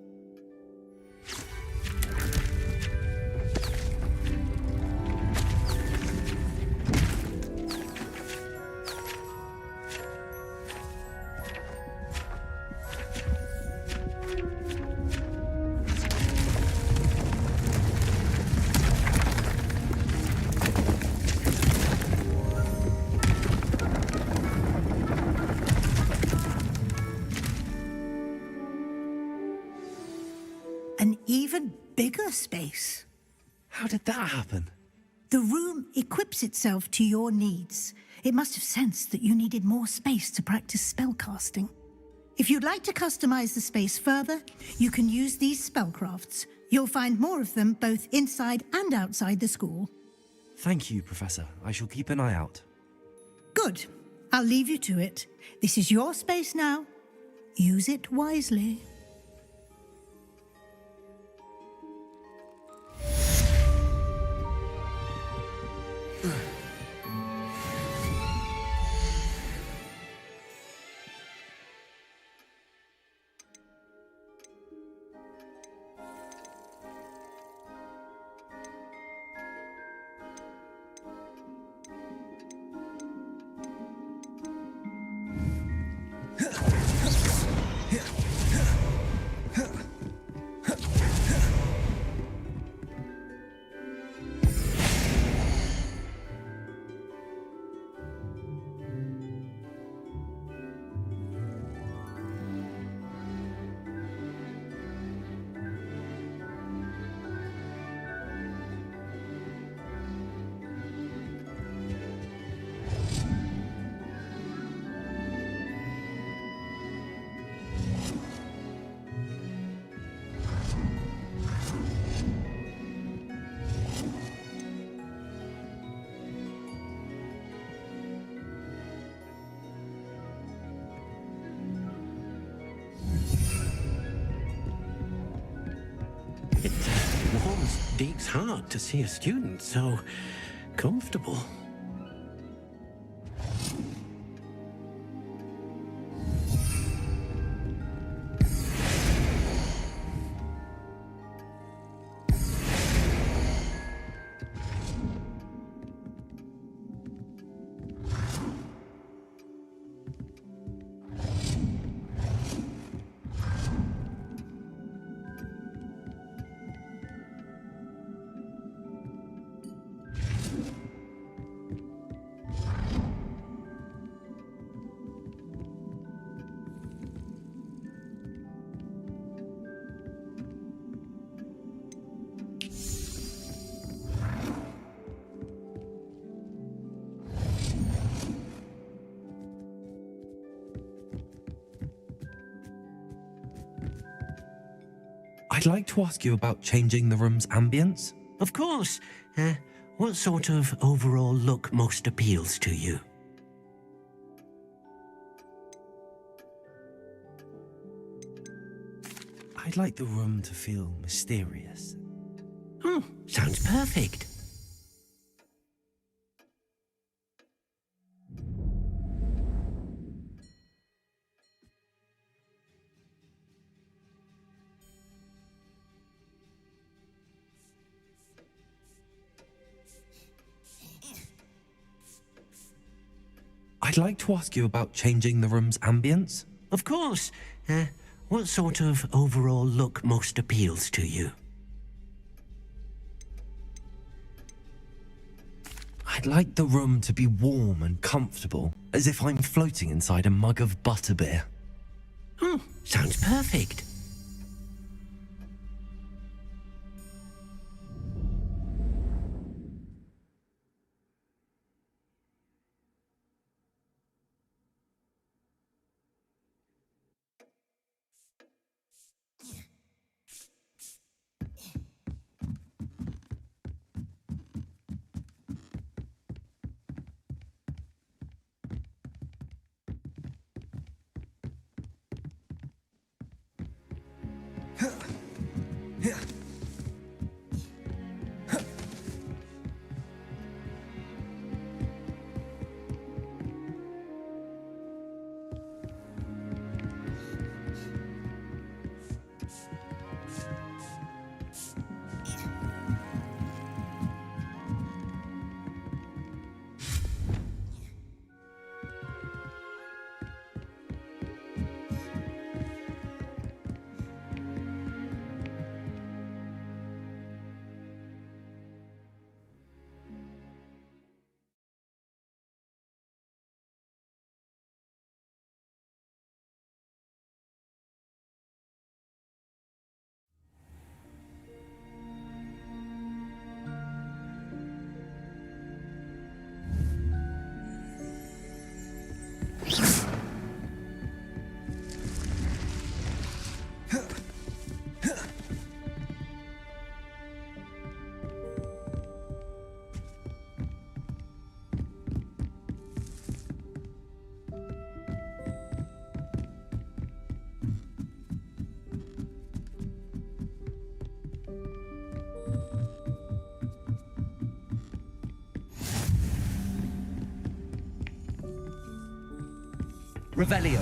Speaker 10: An even bigger space.
Speaker 5: How did that happen?
Speaker 10: The room equips itself to your needs. It must have sensed that you needed more space to practice spellcasting. If you'd like to customize the space further, you can use these spellcrafts. You'll find more of them both inside and outside the school.
Speaker 5: Thank you, Professor. I shall keep an eye out.
Speaker 10: Good. I'll leave you to it. This is your space now. Use it wisely.
Speaker 16: Deke's hard to see a student so comfortable.
Speaker 5: I'd like to ask you about changing the room's ambience.
Speaker 16: Of course. What sort of overall look most appeals to you?
Speaker 5: I'd like the room to feel mysterious.
Speaker 16: Oh, sounds perfect.
Speaker 5: I'd like to ask you about changing the room's ambience.
Speaker 16: Of course. What sort of overall look most appeals to you?
Speaker 5: I'd like the room to be warm and comfortable, as if I'm floating inside a mug of butterbeer.
Speaker 16: Oh, sounds perfect.
Speaker 5: Revelio.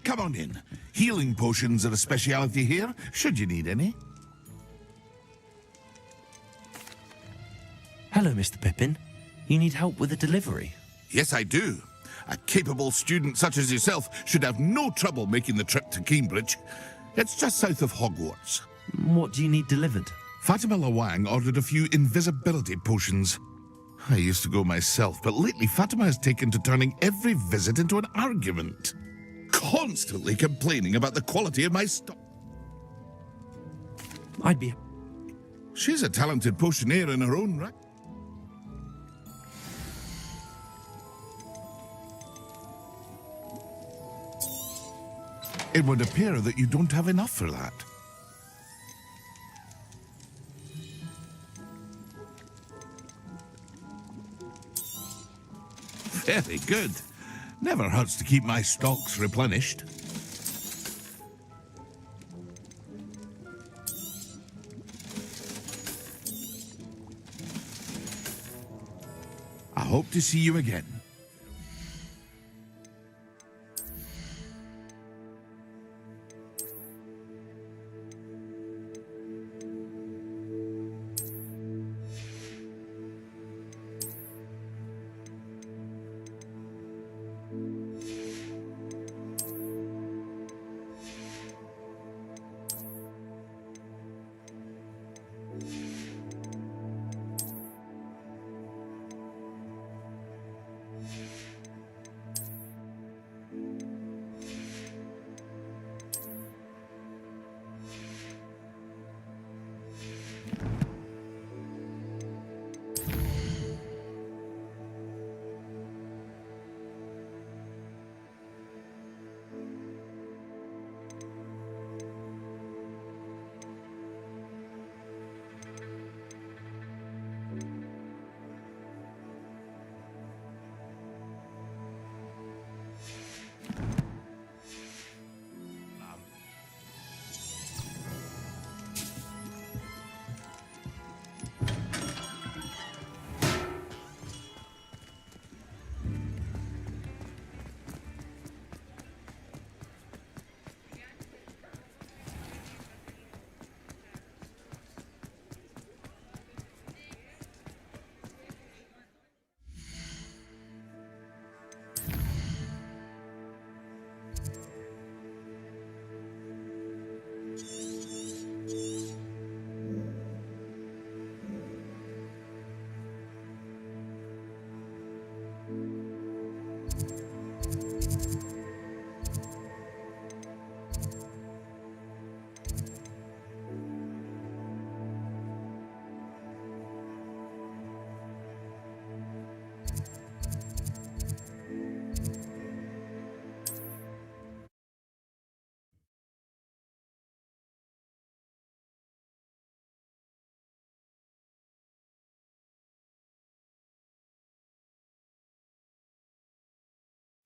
Speaker 13: Come on in. Healing potions are a speciality here, should you need any.
Speaker 5: Hello, Mr. Pippin. You need help with a delivery?
Speaker 13: Yes, I do. A capable student such as yourself should have no trouble making the trip to Cambridge. It's just south of Hogwarts.
Speaker 5: What do you need delivered?
Speaker 13: Fatima Lawang ordered a few invisibility potions. I used to go myself, but lately Fatima has taken to turning every visit into an argument. Constantly complaining about the quality of my stock.
Speaker 5: I'd be...
Speaker 13: She's a talented potioneer in her own right. It would appear that you don't have enough for that. Very good. Never hurts to keep my stocks replenished. I hope to see you again.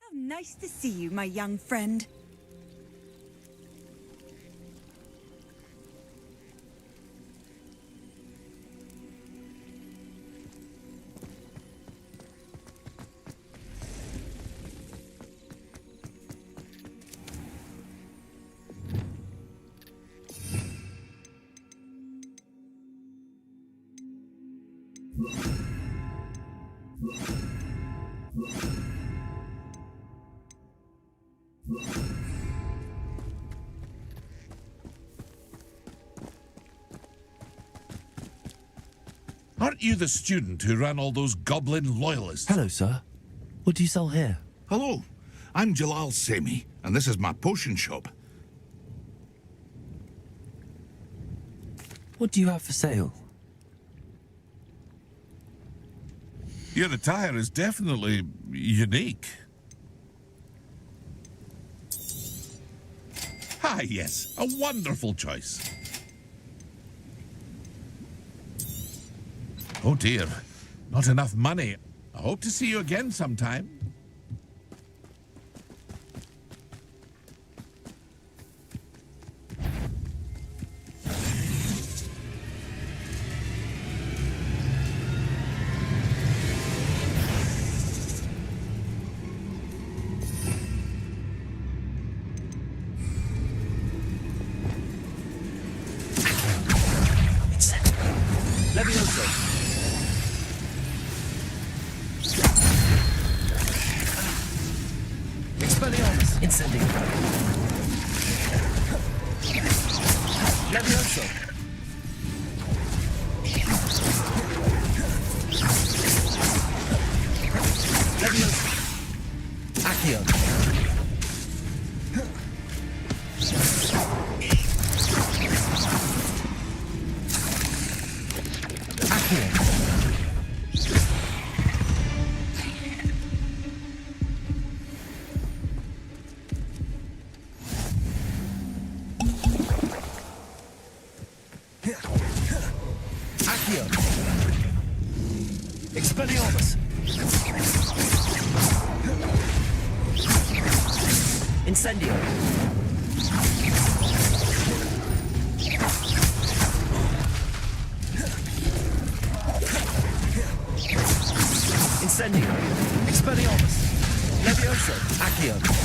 Speaker 7: How nice to see you, my young friend.
Speaker 13: Aren't you the student who ran all those goblin loyalists?
Speaker 5: Hello, sir. What do you sell here?
Speaker 13: Hello, I'm Jalal Semi, and this is my potion shop.
Speaker 5: What do you have for sale?
Speaker 13: Your attire is definitely unique. Ah, yes, a wonderful choice. Oh dear, not enough money. I hope to see you again sometime.
Speaker 15: Incendio. Expelliarmus. Levioso. Accio.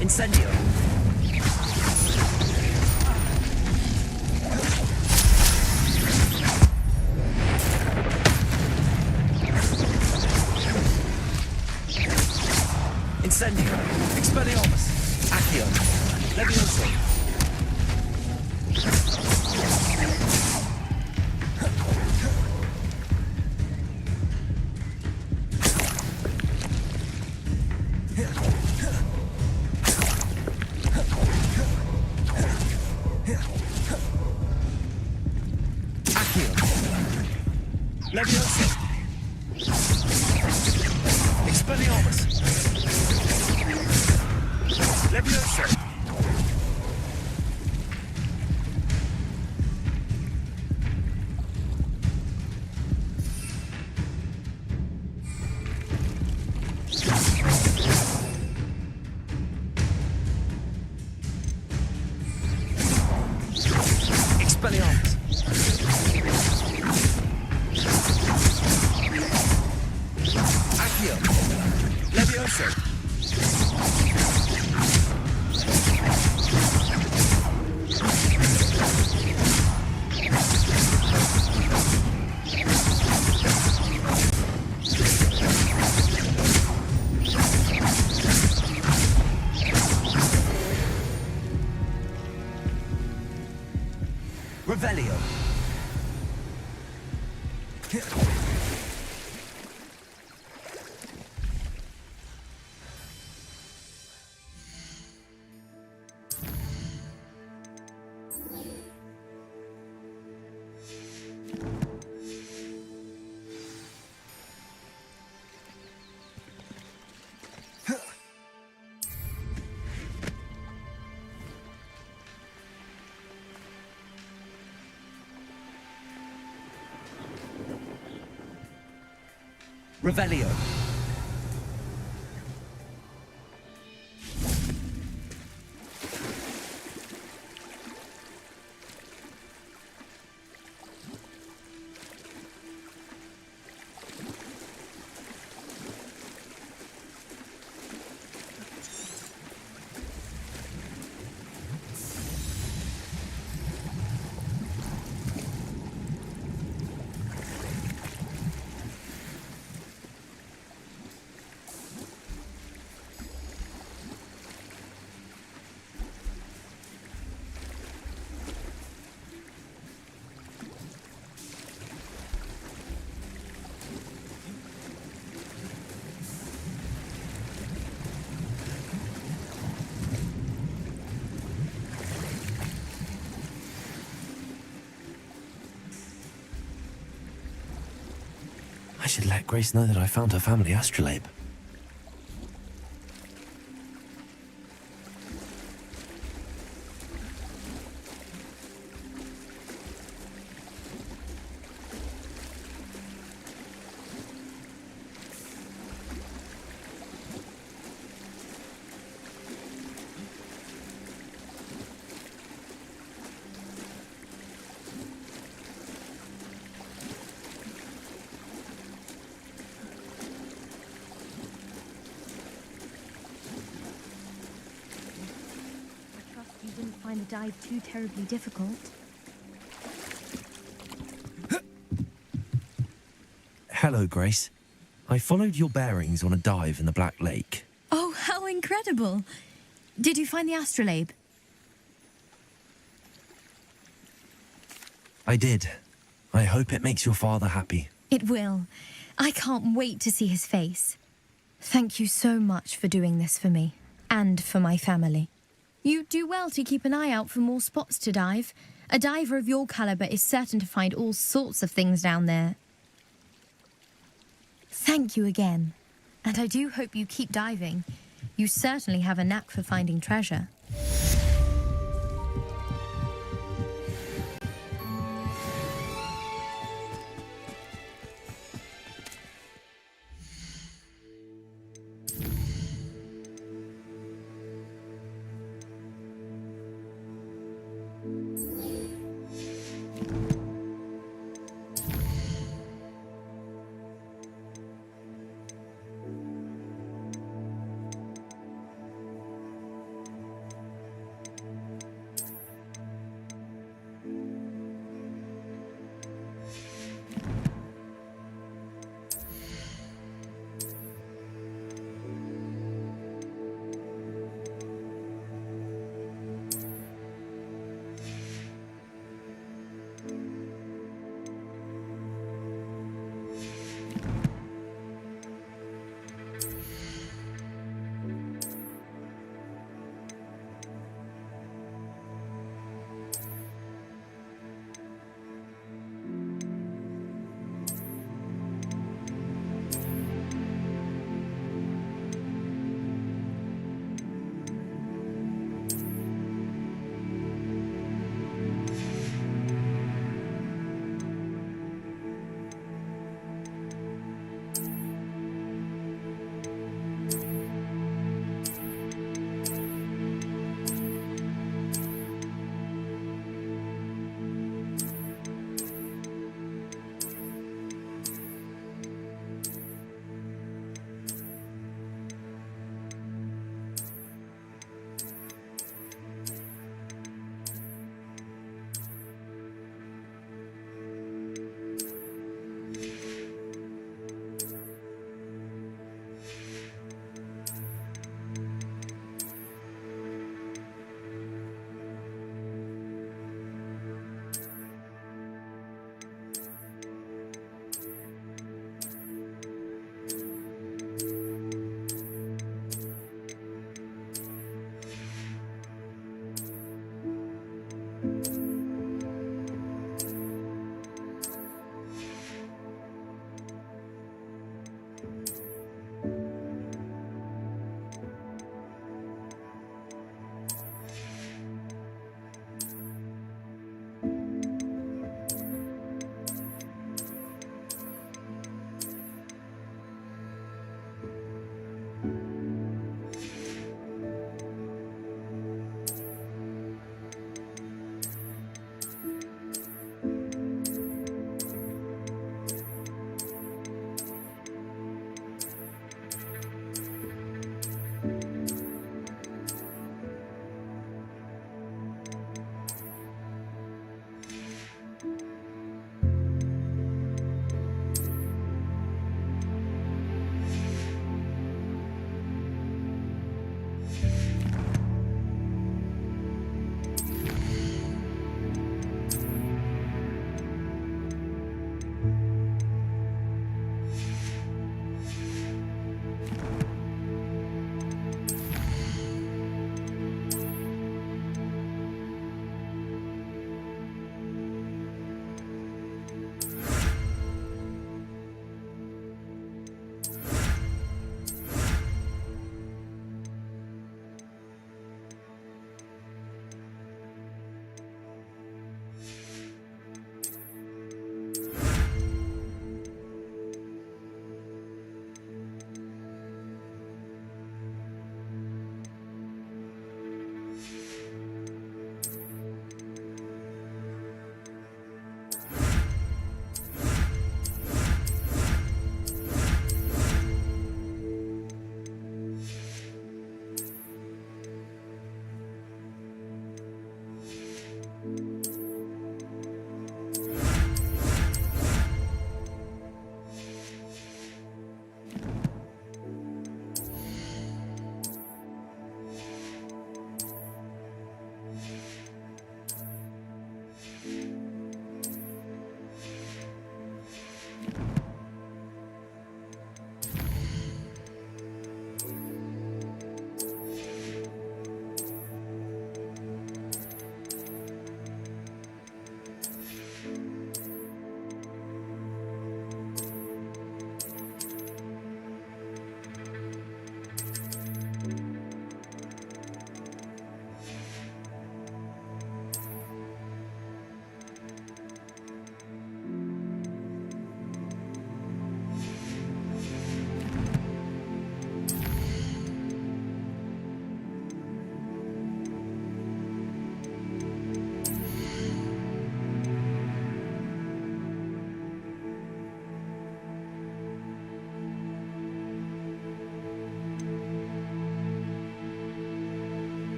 Speaker 15: Incendio. Incendio. Expelliarmus. Accio. Levioso. Levioso. Expelliarmus. Levioso. Expelliarmus. Accio. Levioso. Revelio. Revelio.
Speaker 5: I should let Grace know that I found her family astrolabe.
Speaker 17: find the dive too terribly difficult.
Speaker 5: Hello, Grace. I followed your bearings on a dive in the Black Lake.
Speaker 17: Oh, how incredible! Did you find the astrolabe?
Speaker 5: I did. I hope it makes your father happy.
Speaker 17: It will. I can't wait to see his face. Thank you so much for doing this for me, and for my family. You do well to keep an eye out for more spots to dive. A diver of your caliber is certain to find all sorts of things down there. Thank you again. And I do hope you keep diving. You certainly have a knack for finding treasure.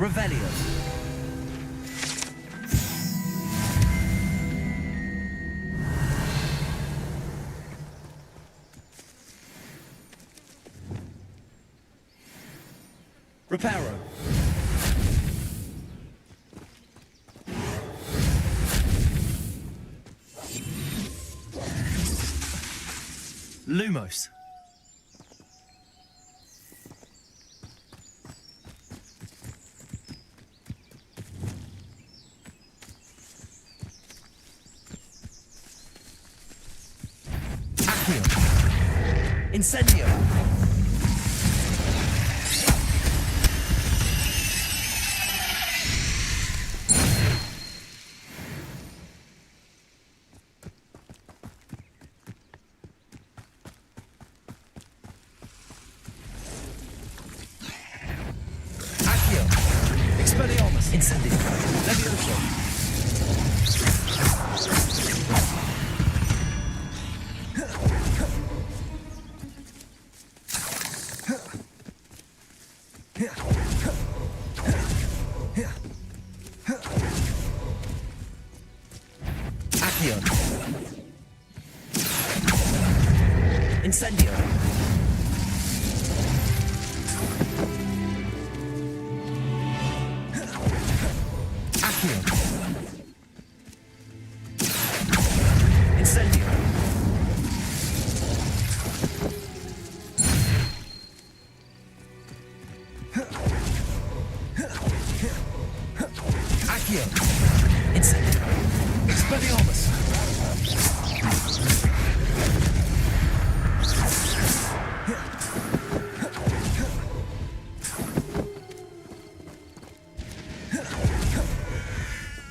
Speaker 5: Revelio. Reparo. Lumos. Accio. Incendio. Expelliarmus. Incendio. Levioso. Accio. Incendio. Accio. Incendio. Accio. Incendio. Expelliarmus.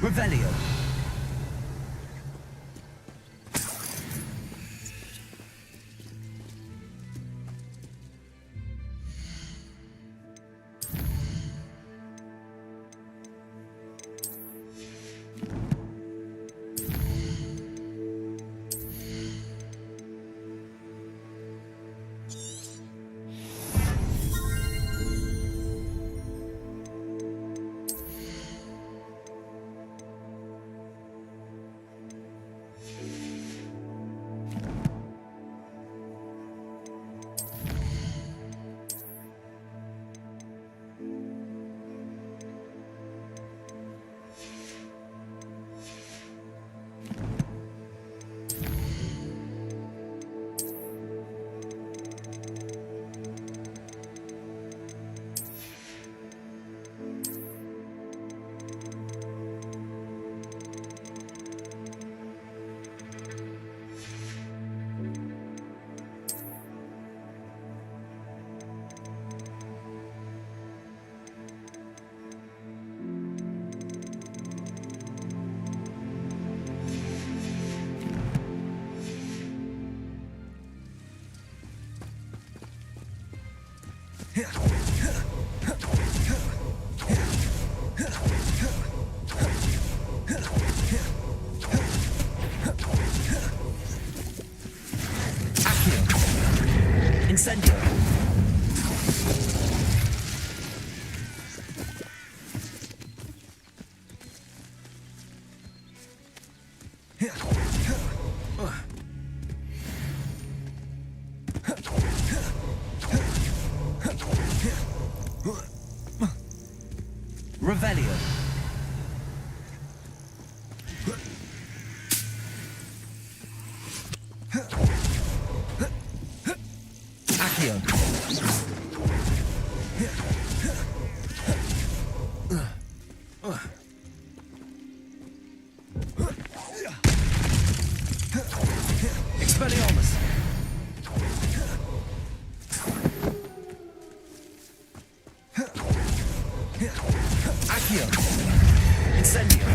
Speaker 5: Revelio. Accio. Incendio. Revelio. Accio. Expelliarmus. Accio. Incendio.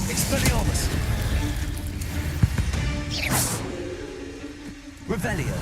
Speaker 5: Expelliarmus. Revelio.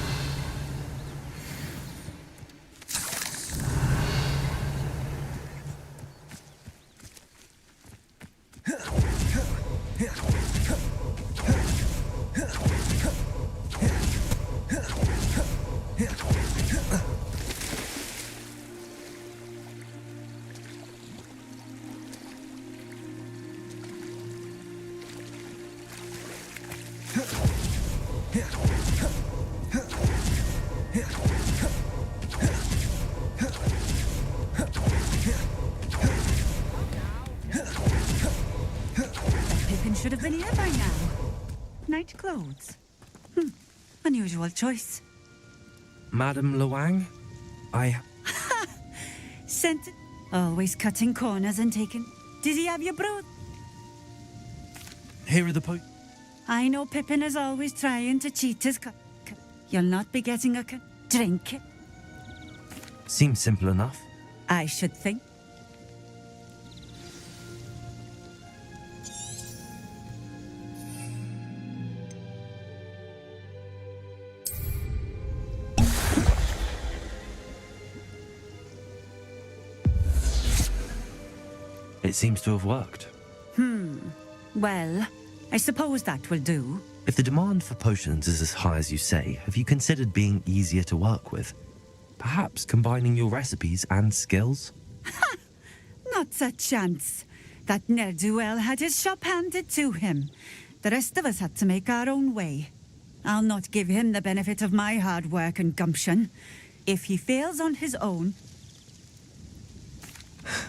Speaker 7: should have been here by now. Night clothes. Unusual choice.
Speaker 5: Madame Luang,
Speaker 7: Sent. Always cutting corners and taking. Did he have your brood?
Speaker 5: Here are the
Speaker 7: I know Pippin is always trying to cheat his You'll not be getting a drink.
Speaker 5: Seems simple enough.
Speaker 7: I should think.
Speaker 5: It seems to have worked.
Speaker 7: Well, I suppose that will do.
Speaker 5: If the demand for potions is as high as you say, have you considered being easier to work with? Perhaps combining your recipes and skills?
Speaker 7: Not a chance. That ne'er-do-well had his shop handed to him. The rest of us had to make our own way. I'll not give him the benefit of my hard work and gumption. If he fails on his own...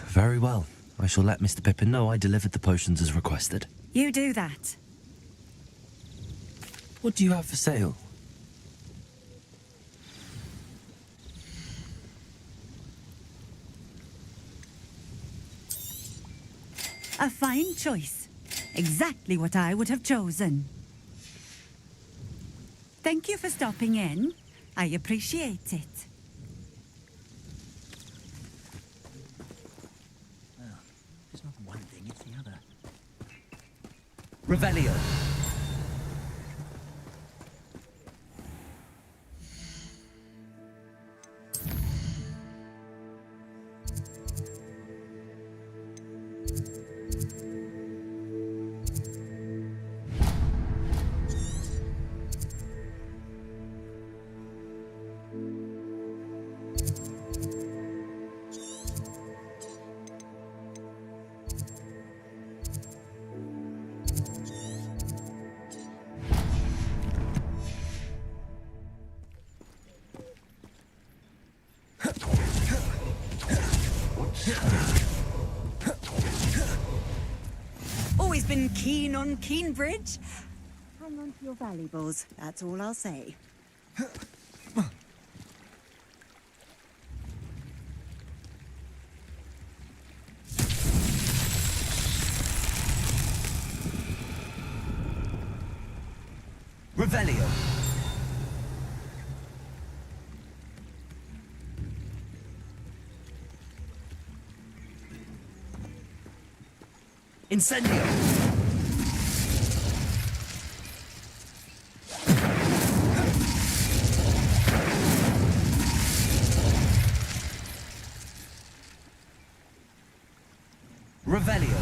Speaker 5: Very well. I shall let Mr. Pippin know I delivered the potions as requested.
Speaker 7: You do that.
Speaker 5: What do you have for sale?
Speaker 7: A fine choice. Exactly what I would have chosen. Thank you for stopping in. I appreciate it.
Speaker 15: It's not one thing, it's the other.
Speaker 5: Revelio.
Speaker 7: Always been keen on Keenbridge. Hang on to your valuables, that's all I'll say.
Speaker 5: Revelio. Incendio. Revelio.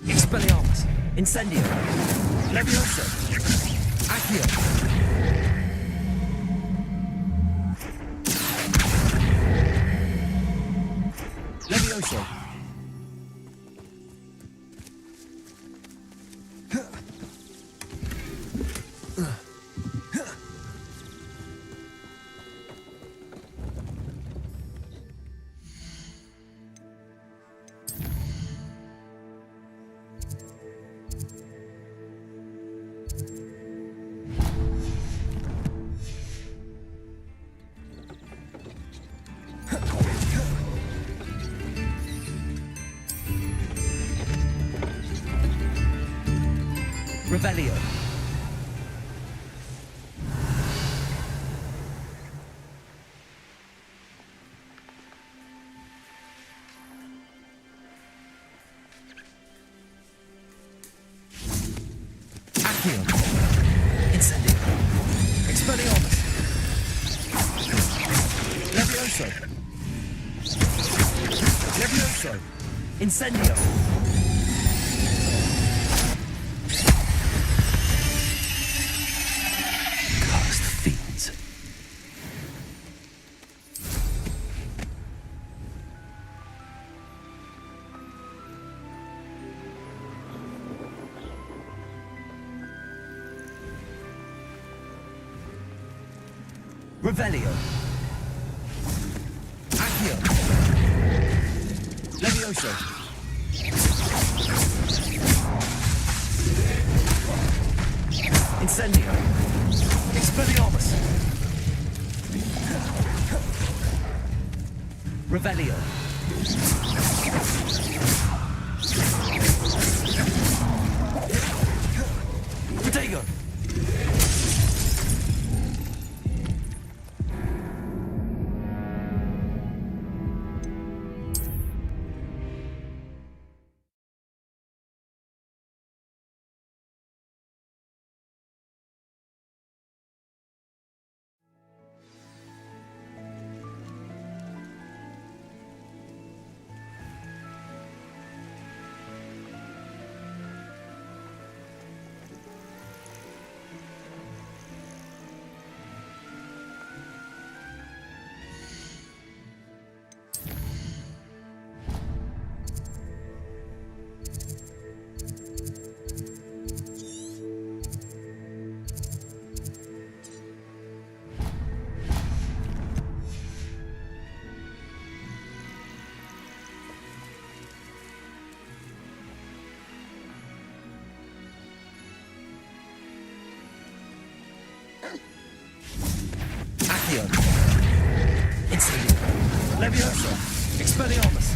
Speaker 5: Expelliarmus. Incendio. Levioso. Accio. Levioso. Revelio.
Speaker 15: Accio. Incendio. Expelliarmus. Levioso. Levioso. Incendio.
Speaker 5: Cursed fiends.
Speaker 15: Revelio. Accio. Levioso. Incendio. Expelliarmus. Revelio. Protego. Accio. Incendio. Levioso. Expelliarmus.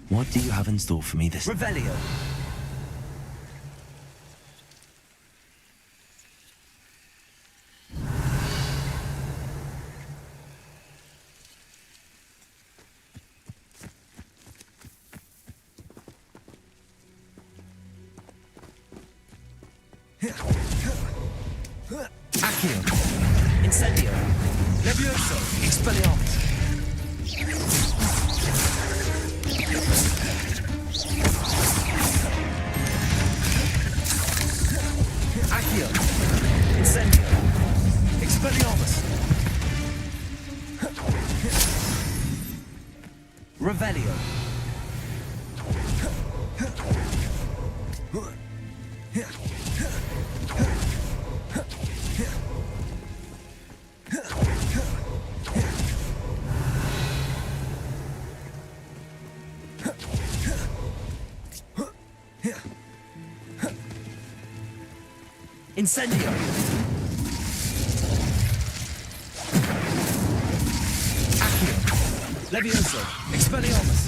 Speaker 5: What do you have in store for me this...
Speaker 15: Revelio. Accio. Incendio. Levioso. Expelliarmus. Accio. Incendio. Expelliarmus. Revelio. Incendio. Accio. Levioso. Expelliarmus.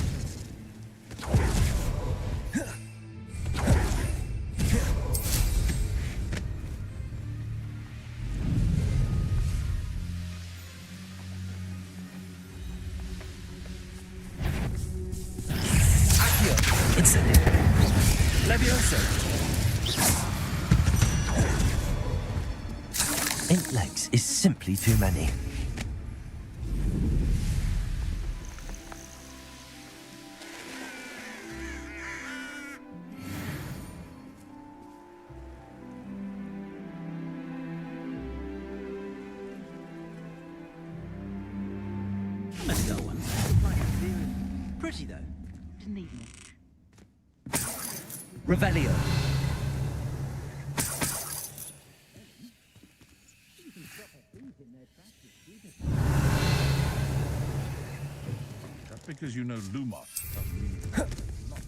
Speaker 15: Accio. Incendio. Levioso.
Speaker 5: 8 legs is simply too many.
Speaker 14: I met a girl once. Pretty though. Didn't need much.
Speaker 15: Revelio.
Speaker 13: Just because you know Lumos doesn't mean it's not.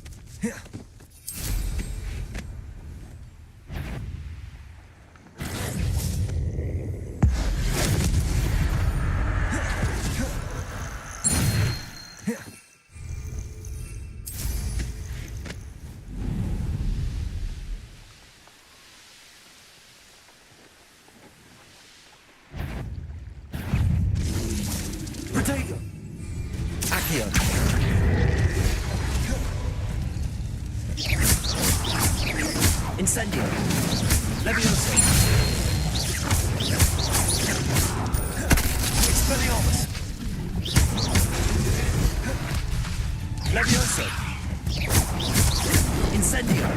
Speaker 15: Incendio. Levioso. Expelliarmus. Levioso. Incendio.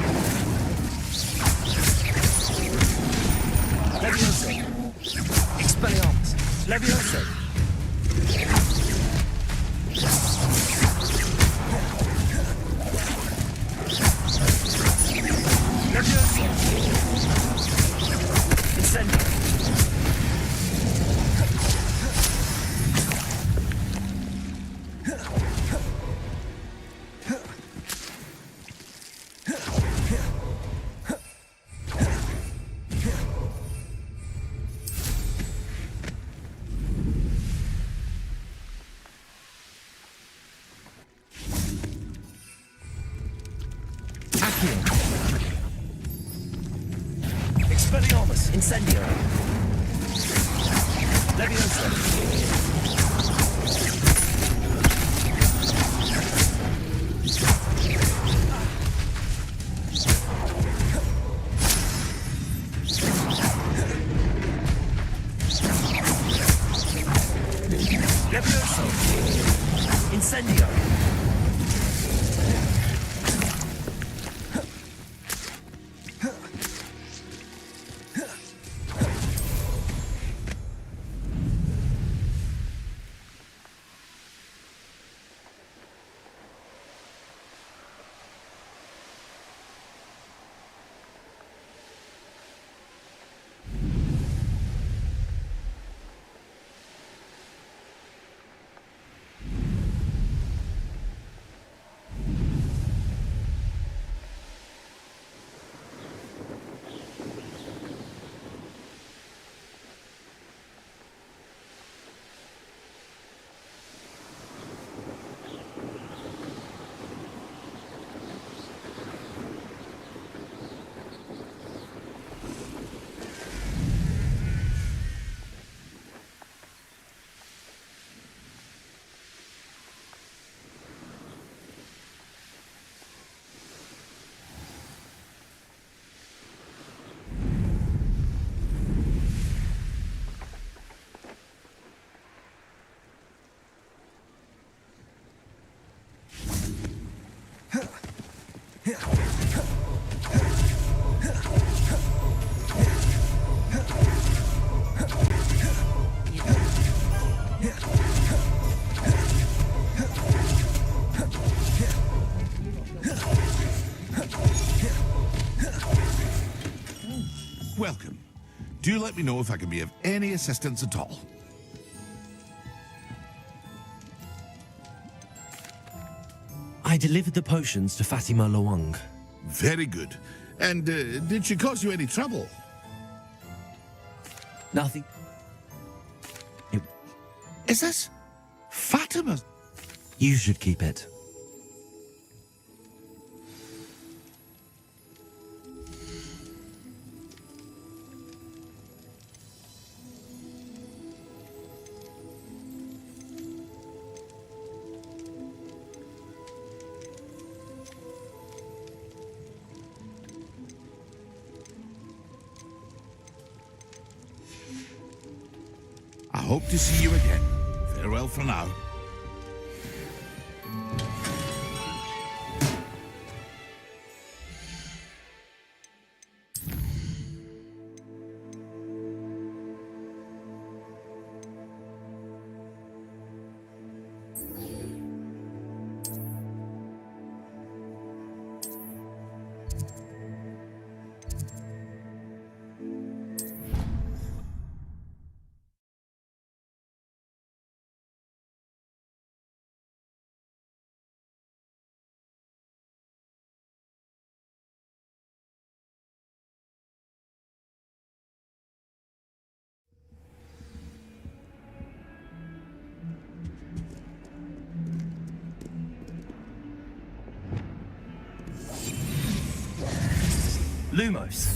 Speaker 15: Levioso. Expelliarmus. Levioso. Levioso. Incendio. Expelliarmus. Incendio. Levioso. Levioso. Incendio.
Speaker 13: Welcome. Do let me know if I can be of any assistance at all.
Speaker 5: I delivered the potions to Fatima Lawang.
Speaker 13: Very good. And did she cause you any trouble?
Speaker 5: Nothing.
Speaker 13: Is this Fatima?
Speaker 5: You should keep it.
Speaker 13: I hope to see you again. Farewell for now.
Speaker 15: Lumos.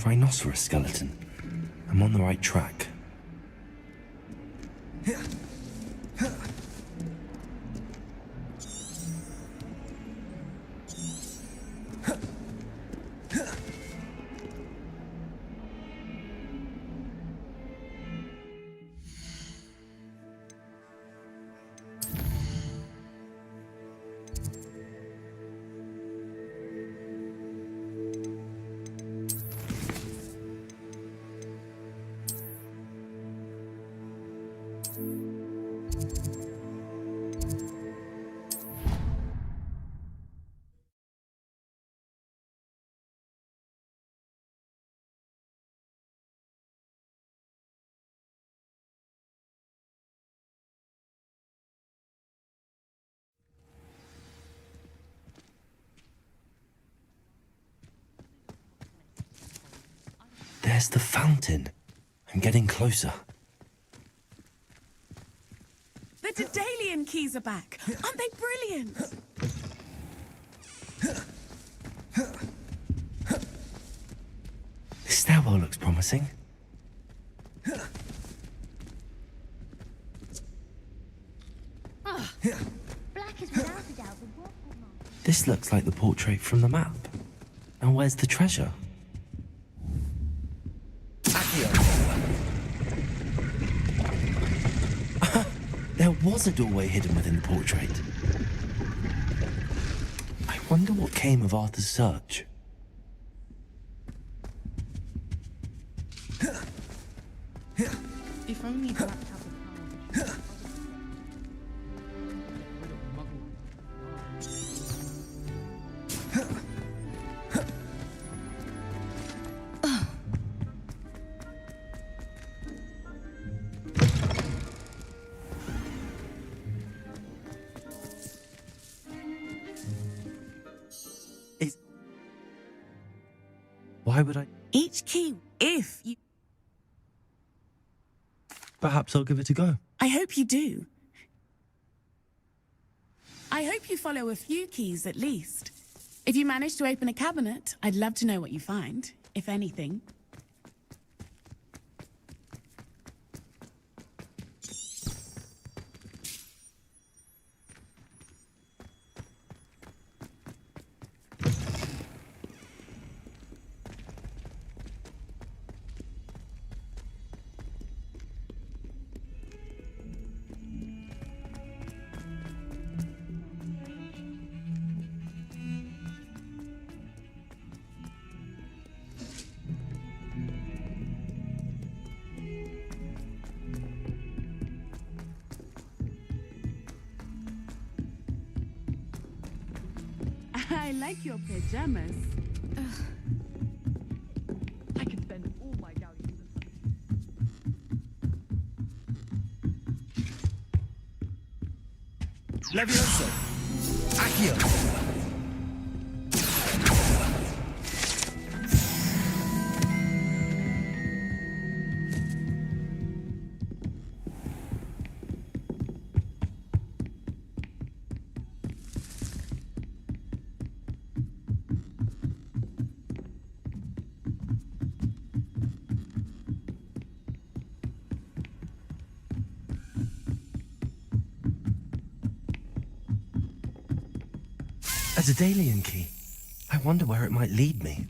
Speaker 5: rhinoceros skeleton. I'm on the right track. There's the fountain. I'm getting closer.
Speaker 2: The Daedalian keys are back. Aren't they brilliant?
Speaker 5: This stairwell looks promising.
Speaker 12: Black is without a doubt the work of man.
Speaker 5: This looks like the portrait from the map. Now where's the treasure? There was a doorway hidden within the portrait. I wonder what came of Arthur's search.
Speaker 2: If only Black had the power.
Speaker 5: Why would I?
Speaker 2: Each key, if you...
Speaker 5: Perhaps I'll give it a go.
Speaker 2: I hope you do. I hope you follow a few keys at least. If you manage to open a cabinet, I'd love to know what you find, if anything. I like your pajamas. I could spend all my galleons
Speaker 15: Levioso! Accio!
Speaker 5: A Daedalian key. I wonder where it might lead me.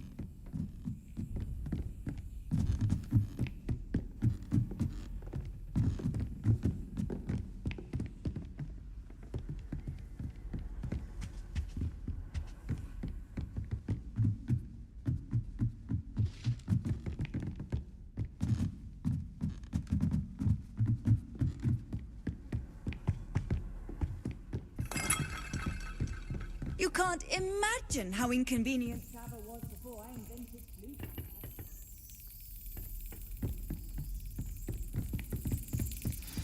Speaker 7: You can't imagine how inconvenient travel was before I invented Bluetooth.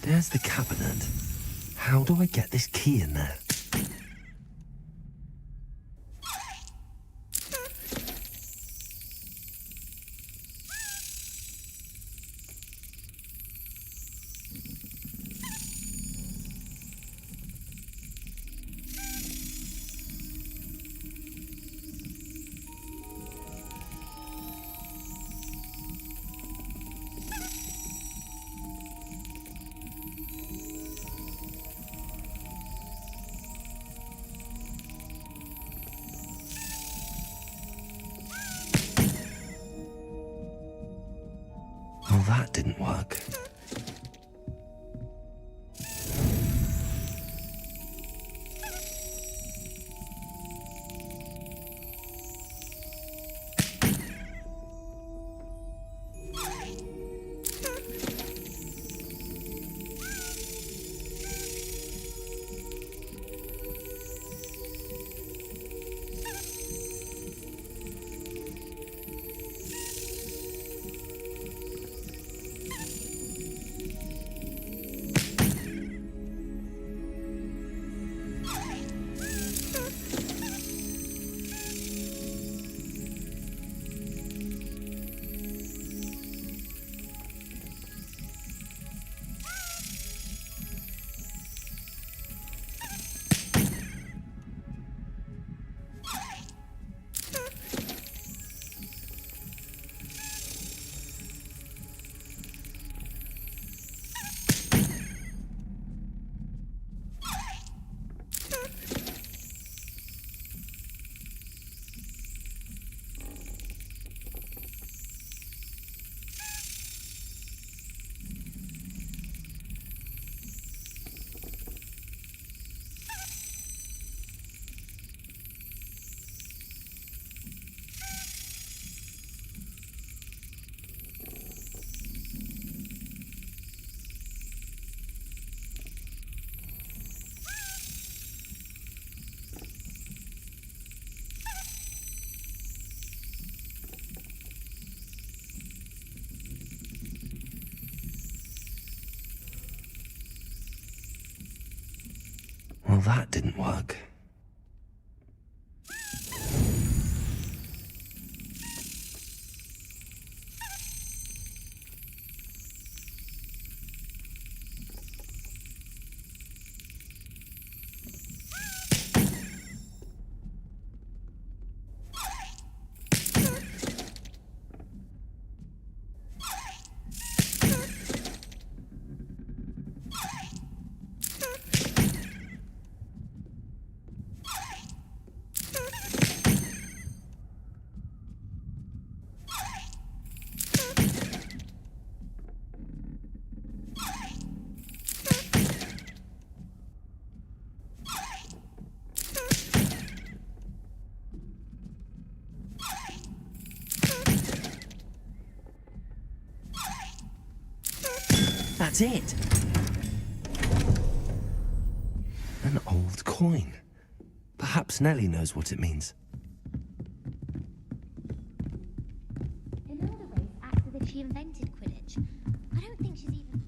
Speaker 5: There's the cabinet. How do I get this key in there? Well, that didn't work. Well, that didn't work. That's it. An old coin. Perhaps Nellie knows what it means.
Speaker 12: In other ways, acts as if she invented Quidditch. I don't think she's even...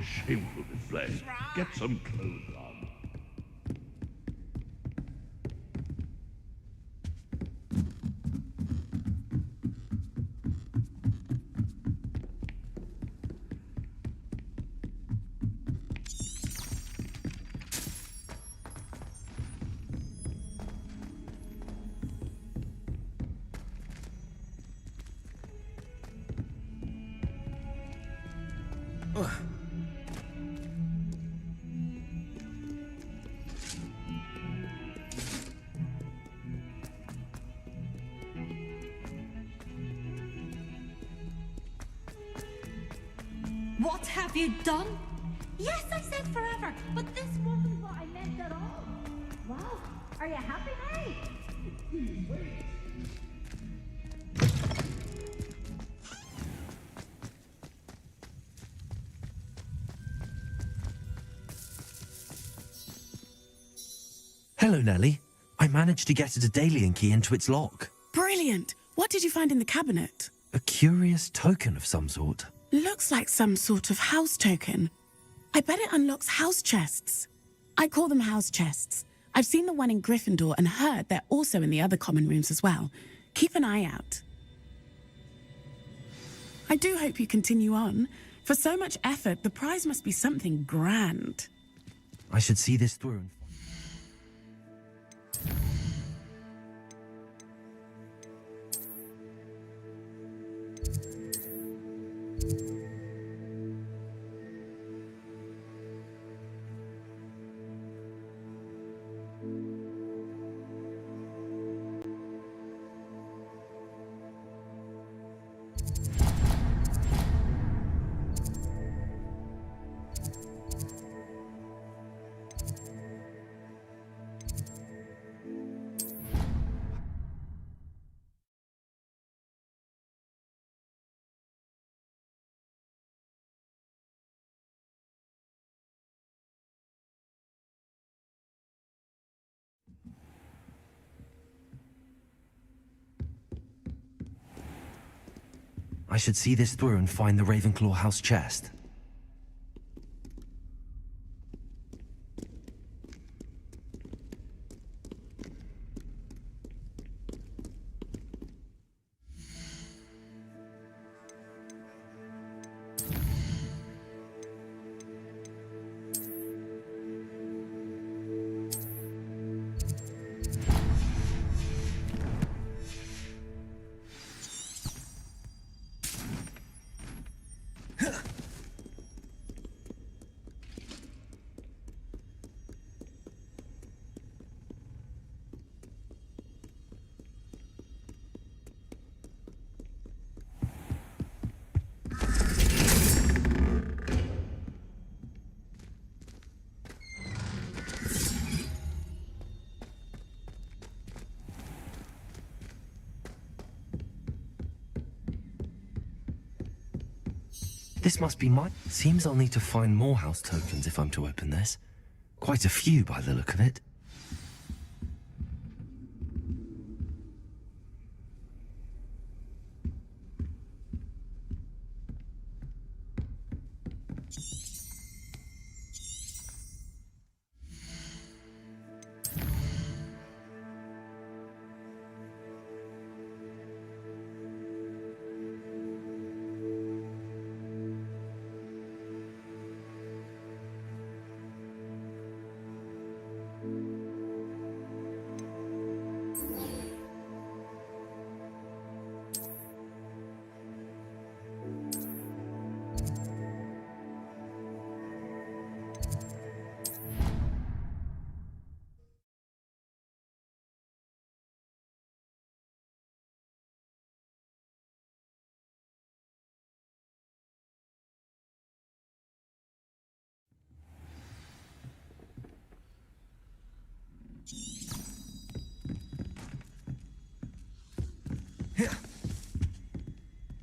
Speaker 13: Shameful display. Get some clothes on.
Speaker 10: What have you done?
Speaker 4: Yes, I said forever, but this wasn't what I meant at all. Wow, are you happy now?
Speaker 5: Hello, Nellie. I managed to get a Daedalian key into its lock.
Speaker 2: Brilliant! What did you find in the cabinet?
Speaker 5: A curious token of some sort.
Speaker 2: Looks like some sort of house token. I bet it unlocks house chests. I call them house chests. I've seen the one in Gryffindor and heard they're also in the other common rooms as well. Keep an eye out. I do hope you continue on. For so much effort, the prize must be something grand.
Speaker 5: I should see this through. I should see this through and find the Ravenclaw house chest. This must be mine. Seems I'll need to find more house tokens if I'm to open this. Quite a few by the look of it.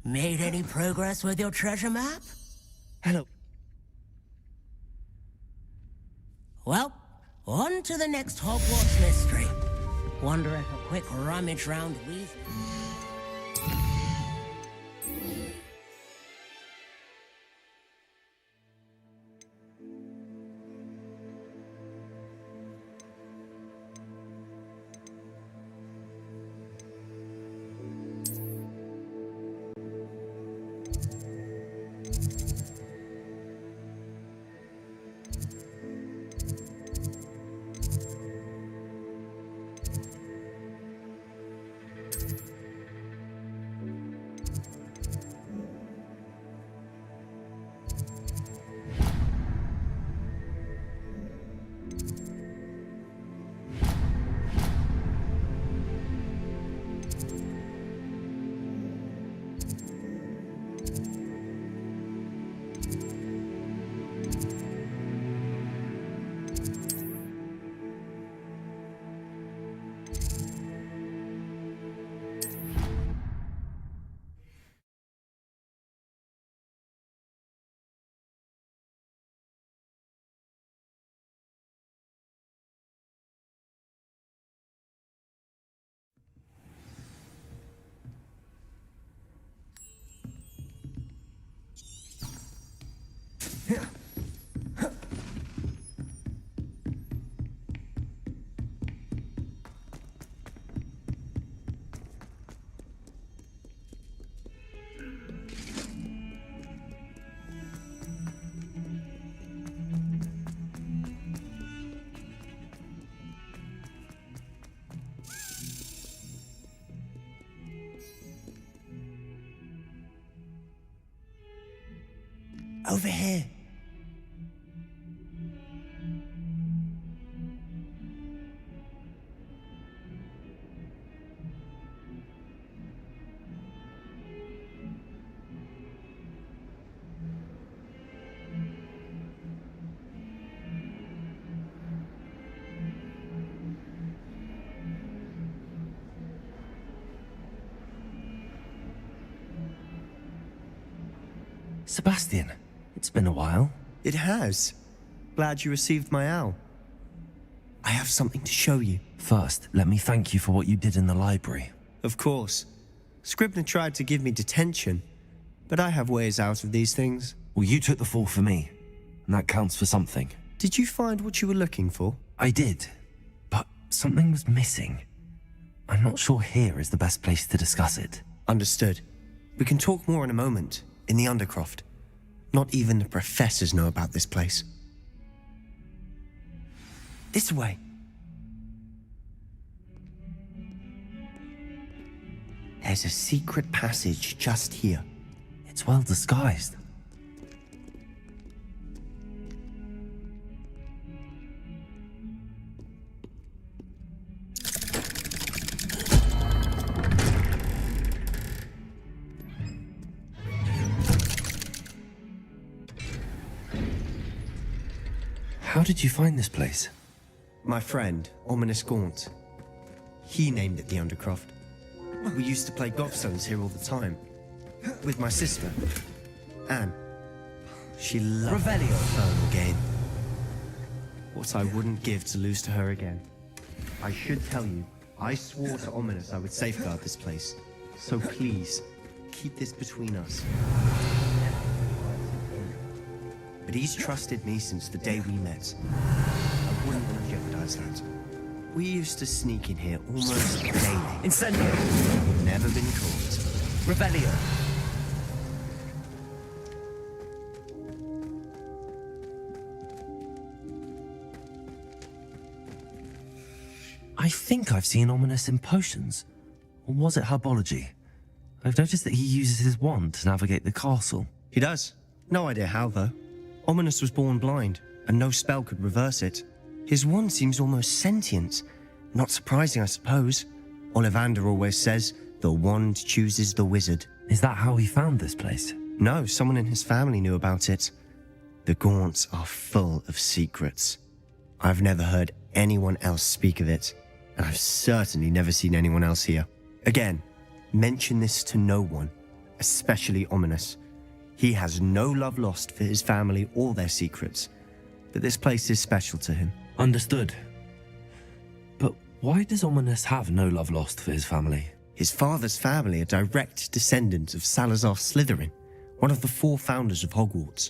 Speaker 6: Made any progress with your treasure map?
Speaker 5: Hello.
Speaker 6: Well, on to the next Hogwarts mystery. Wonder if a quick rummage round with... Over here.
Speaker 5: Sebastian, it's been a while.
Speaker 8: It has. Glad you received my owl. I have something to show you.
Speaker 5: First, let me thank you for what you did in the library.
Speaker 8: Of course. Scribner tried to give me detention, but I have ways out of these things.
Speaker 5: Well, you took the fall for me, and that counts for something.
Speaker 8: Did you find what you were looking for?
Speaker 5: I did, but something was missing. I'm not sure here is the best place to discuss it.
Speaker 8: Understood. We can talk more in a moment, in the Undercroft. Not even the professors know about this place. This way. There's a secret passage just here.
Speaker 5: It's well disguised. How did you find this place?
Speaker 8: My friend, Ominous Gaunt. He named it the Undercroft. We used to play gobstones here all the time. With my sister, Anne. She loved the infernal game. What I wouldn't give to lose to her again. I should tell you, I swore to Ominous I would safeguard this place. So please, keep this between us. But he's trusted me since the day we met. I wouldn't want to jeopardize that. We used to sneak in here almost daily.
Speaker 15: Incendio!
Speaker 8: Never been caught.
Speaker 15: Revelio!
Speaker 5: I think I've seen Ominous in potions. Or was it herbology? I've noticed that he uses his wand to navigate the castle.
Speaker 8: He does. No idea how, though. Ominous was born blind, and no spell could reverse it. His wand seems almost sentient. Not surprising, I suppose. Ollivander always says, the wand chooses the wizard.
Speaker 5: Is that how he found this place?
Speaker 8: No, someone in his family knew about it. The Gaunts are full of secrets. I've never heard anyone else speak of it, and I've certainly never seen anyone else here. Again, mention this to no one, especially Ominous. He has no love lost for his family or their secrets, but this place is special to him.
Speaker 5: Understood. But why does Ominous have no love lost for his family?
Speaker 8: His father's family are direct descendants of Salazar Slytherin, one of the 4 founders of Hogwarts.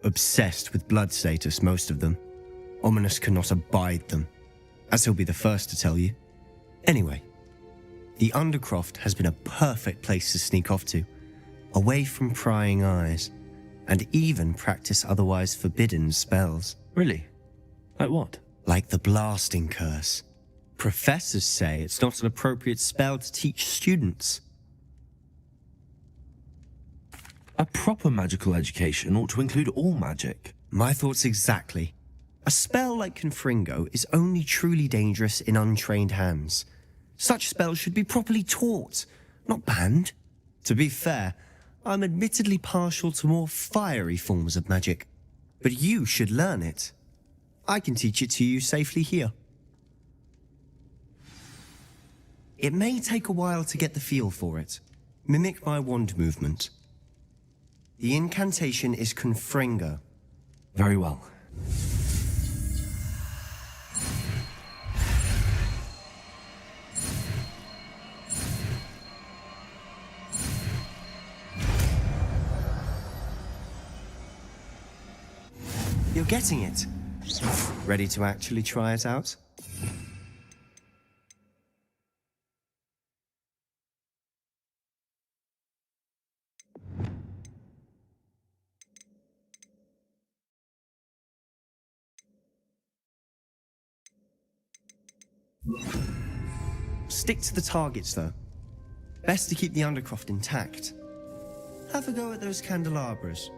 Speaker 8: Obsessed with blood status, most of them. Ominous cannot abide them, as he'll be the first to tell you. Anyway, the Undercroft has been a perfect place to sneak off to, away from prying eyes, and even practice otherwise forbidden spells.
Speaker 5: Really? Like what?
Speaker 8: Like the blasting curse. Professors say it's not an appropriate spell to teach students.
Speaker 5: A proper magical education ought to include all magic.
Speaker 8: My thoughts exactly. A spell like Confringo is only truly dangerous in untrained hands. Such spells should be properly taught, not banned. To be fair, I'm admittedly partial to more fiery forms of magic, but you should learn it. I can teach it to you safely here. It may take a while to get the feel for it. Mimic my wand movement. The incantation is Confringo.
Speaker 5: Very well.
Speaker 8: You're getting it. Ready to actually try it out? Stick to the targets, though. Best to keep the Undercroft intact. Have a go at those candelabras.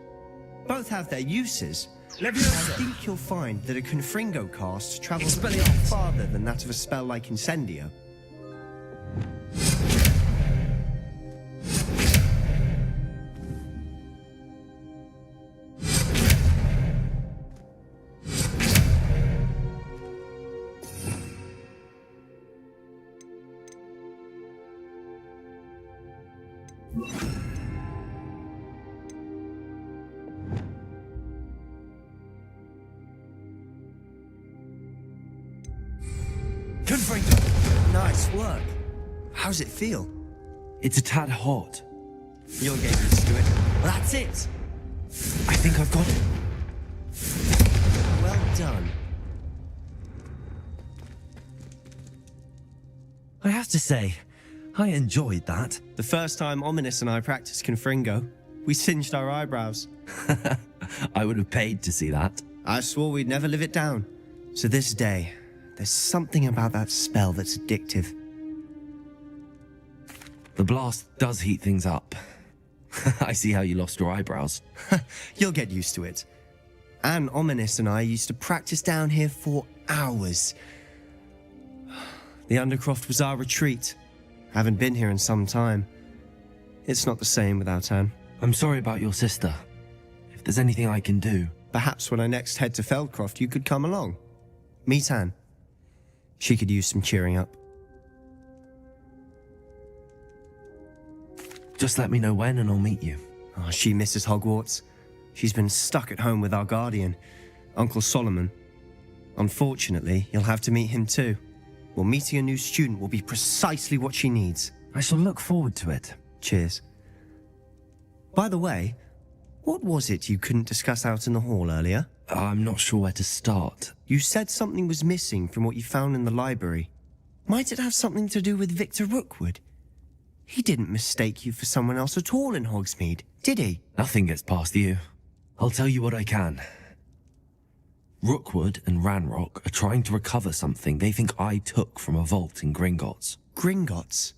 Speaker 8: Both have their uses. I think you'll find that a Confringo cast travels a bit farther than that of a spell like Incendio. Nice work. How's it feel?
Speaker 5: It's a tad hot.
Speaker 6: You'll get used to it. Well, that's it.
Speaker 5: I think I've got it.
Speaker 6: Well done.
Speaker 5: I have to say, I enjoyed that.
Speaker 6: The first time Ominous and I practiced Confringo, we singed our eyebrows.
Speaker 5: I would have paid to see that.
Speaker 6: I swore we'd never live it down. So this day, there's something about that spell that's addictive.
Speaker 5: The blast does heat things up. I see how you lost your eyebrows.
Speaker 6: You'll get used to it. Anne Ominous and I used to practice down here for hours. The Undercroft was our retreat. Haven't been here in some time. It's not the same without Anne.
Speaker 5: I'm sorry about your sister. If there's anything I can do...
Speaker 6: Perhaps when I next head to Feldcroft, you could come along. Meet Anne. She could use some cheering up.
Speaker 5: Just let me know when and I'll meet you.
Speaker 6: Oh, she misses Hogwarts. She's been stuck at home with our guardian, Uncle Solomon. Unfortunately, you'll have to meet him too. Well, meeting a new student will be precisely what she needs.
Speaker 5: I shall look forward to it.
Speaker 6: Cheers. By the way, what was it you couldn't discuss out in the hall earlier?
Speaker 5: I'm not sure where to start.
Speaker 6: You said something was missing from what you found in the library. Might it have something to do with Victor Rookwood? He didn't mistake you for someone else at all in Hogsmeade, did he?
Speaker 5: Nothing gets past you. I'll tell you what I can. Rookwood and Ranrock are trying to recover something they think I took from a vault in Gringotts.
Speaker 6: Gringotts?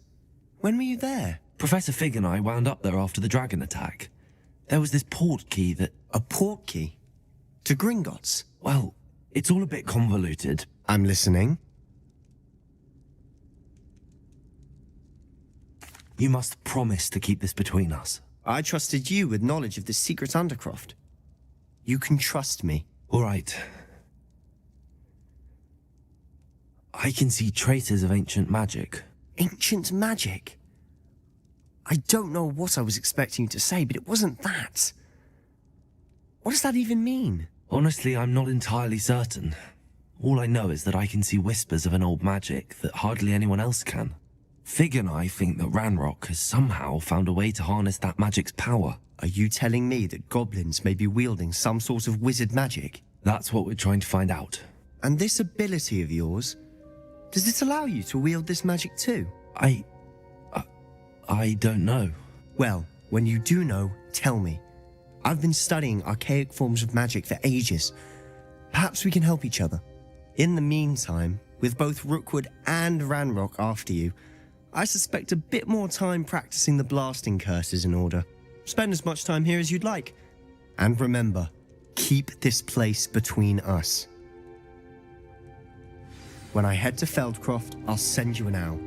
Speaker 6: When were you there?
Speaker 5: Professor Fig and I wound up there after the dragon attack. There was this port key that...
Speaker 6: A port key? To Gringotts?
Speaker 5: Well, it's all a bit convoluted.
Speaker 6: I'm listening.
Speaker 5: You must promise to keep this between us.
Speaker 6: I trusted you with knowledge of the secret Undercroft. You can trust me.
Speaker 5: All right. I can see traces of ancient magic.
Speaker 6: Ancient magic? I don't know what I was expecting you to say, but it wasn't that. What does that even mean?
Speaker 5: Honestly, I'm not entirely certain. All I know is that I can see whispers of an old magic that hardly anyone else can. Fig and I think that Ranrock has somehow found a way to harness that magic's power.
Speaker 6: Are you telling me that goblins may be wielding some sort of wizard magic?
Speaker 5: That's what we're trying to find out.
Speaker 6: And this ability of yours, does it allow you to wield this magic too?
Speaker 5: I don't know.
Speaker 6: Well, when you do know, tell me. I've been studying archaic forms of magic for ages. Perhaps we can help each other. In the meantime, with both Rookwood and Ranrock after you, I suspect a bit more time practicing the blasting curse is in order. Spend as much time here as you'd like. And remember, keep this place between us. When I head to Feldcroft, I'll send you an owl.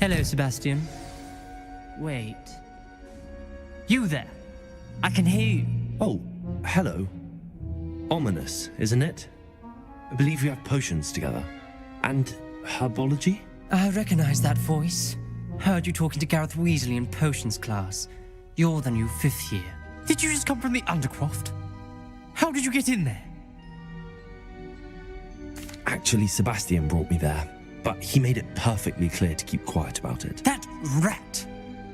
Speaker 18: Hello, Sebastian. Wait. You there? I can hear you.
Speaker 5: Oh, hello. Ominous, isn't it? I believe we have potions together. And herbology?
Speaker 18: I recognize that voice. Heard you talking to Gareth Weasley in potions class. You're the new 5th year. Did you just come from the Undercroft? How did you get in there?
Speaker 5: Actually, Sebastian brought me there, but he made it perfectly clear to keep quiet about it.
Speaker 18: That rat!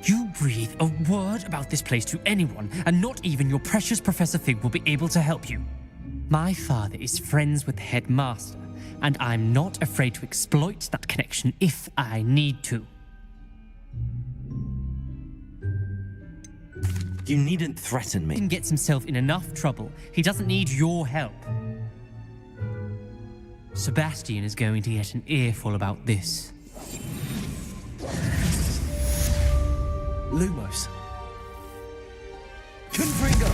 Speaker 18: You breathe a word about this place to anyone, and not even your precious Professor Fig will be able to help you. My father is friends with the headmaster, and I'm not afraid to exploit that connection if I need to.
Speaker 5: You needn't threaten me.
Speaker 18: He gets himself in enough trouble. He doesn't need your help. Sebastian is going to get an earful about this.
Speaker 5: Lumos. Confringo!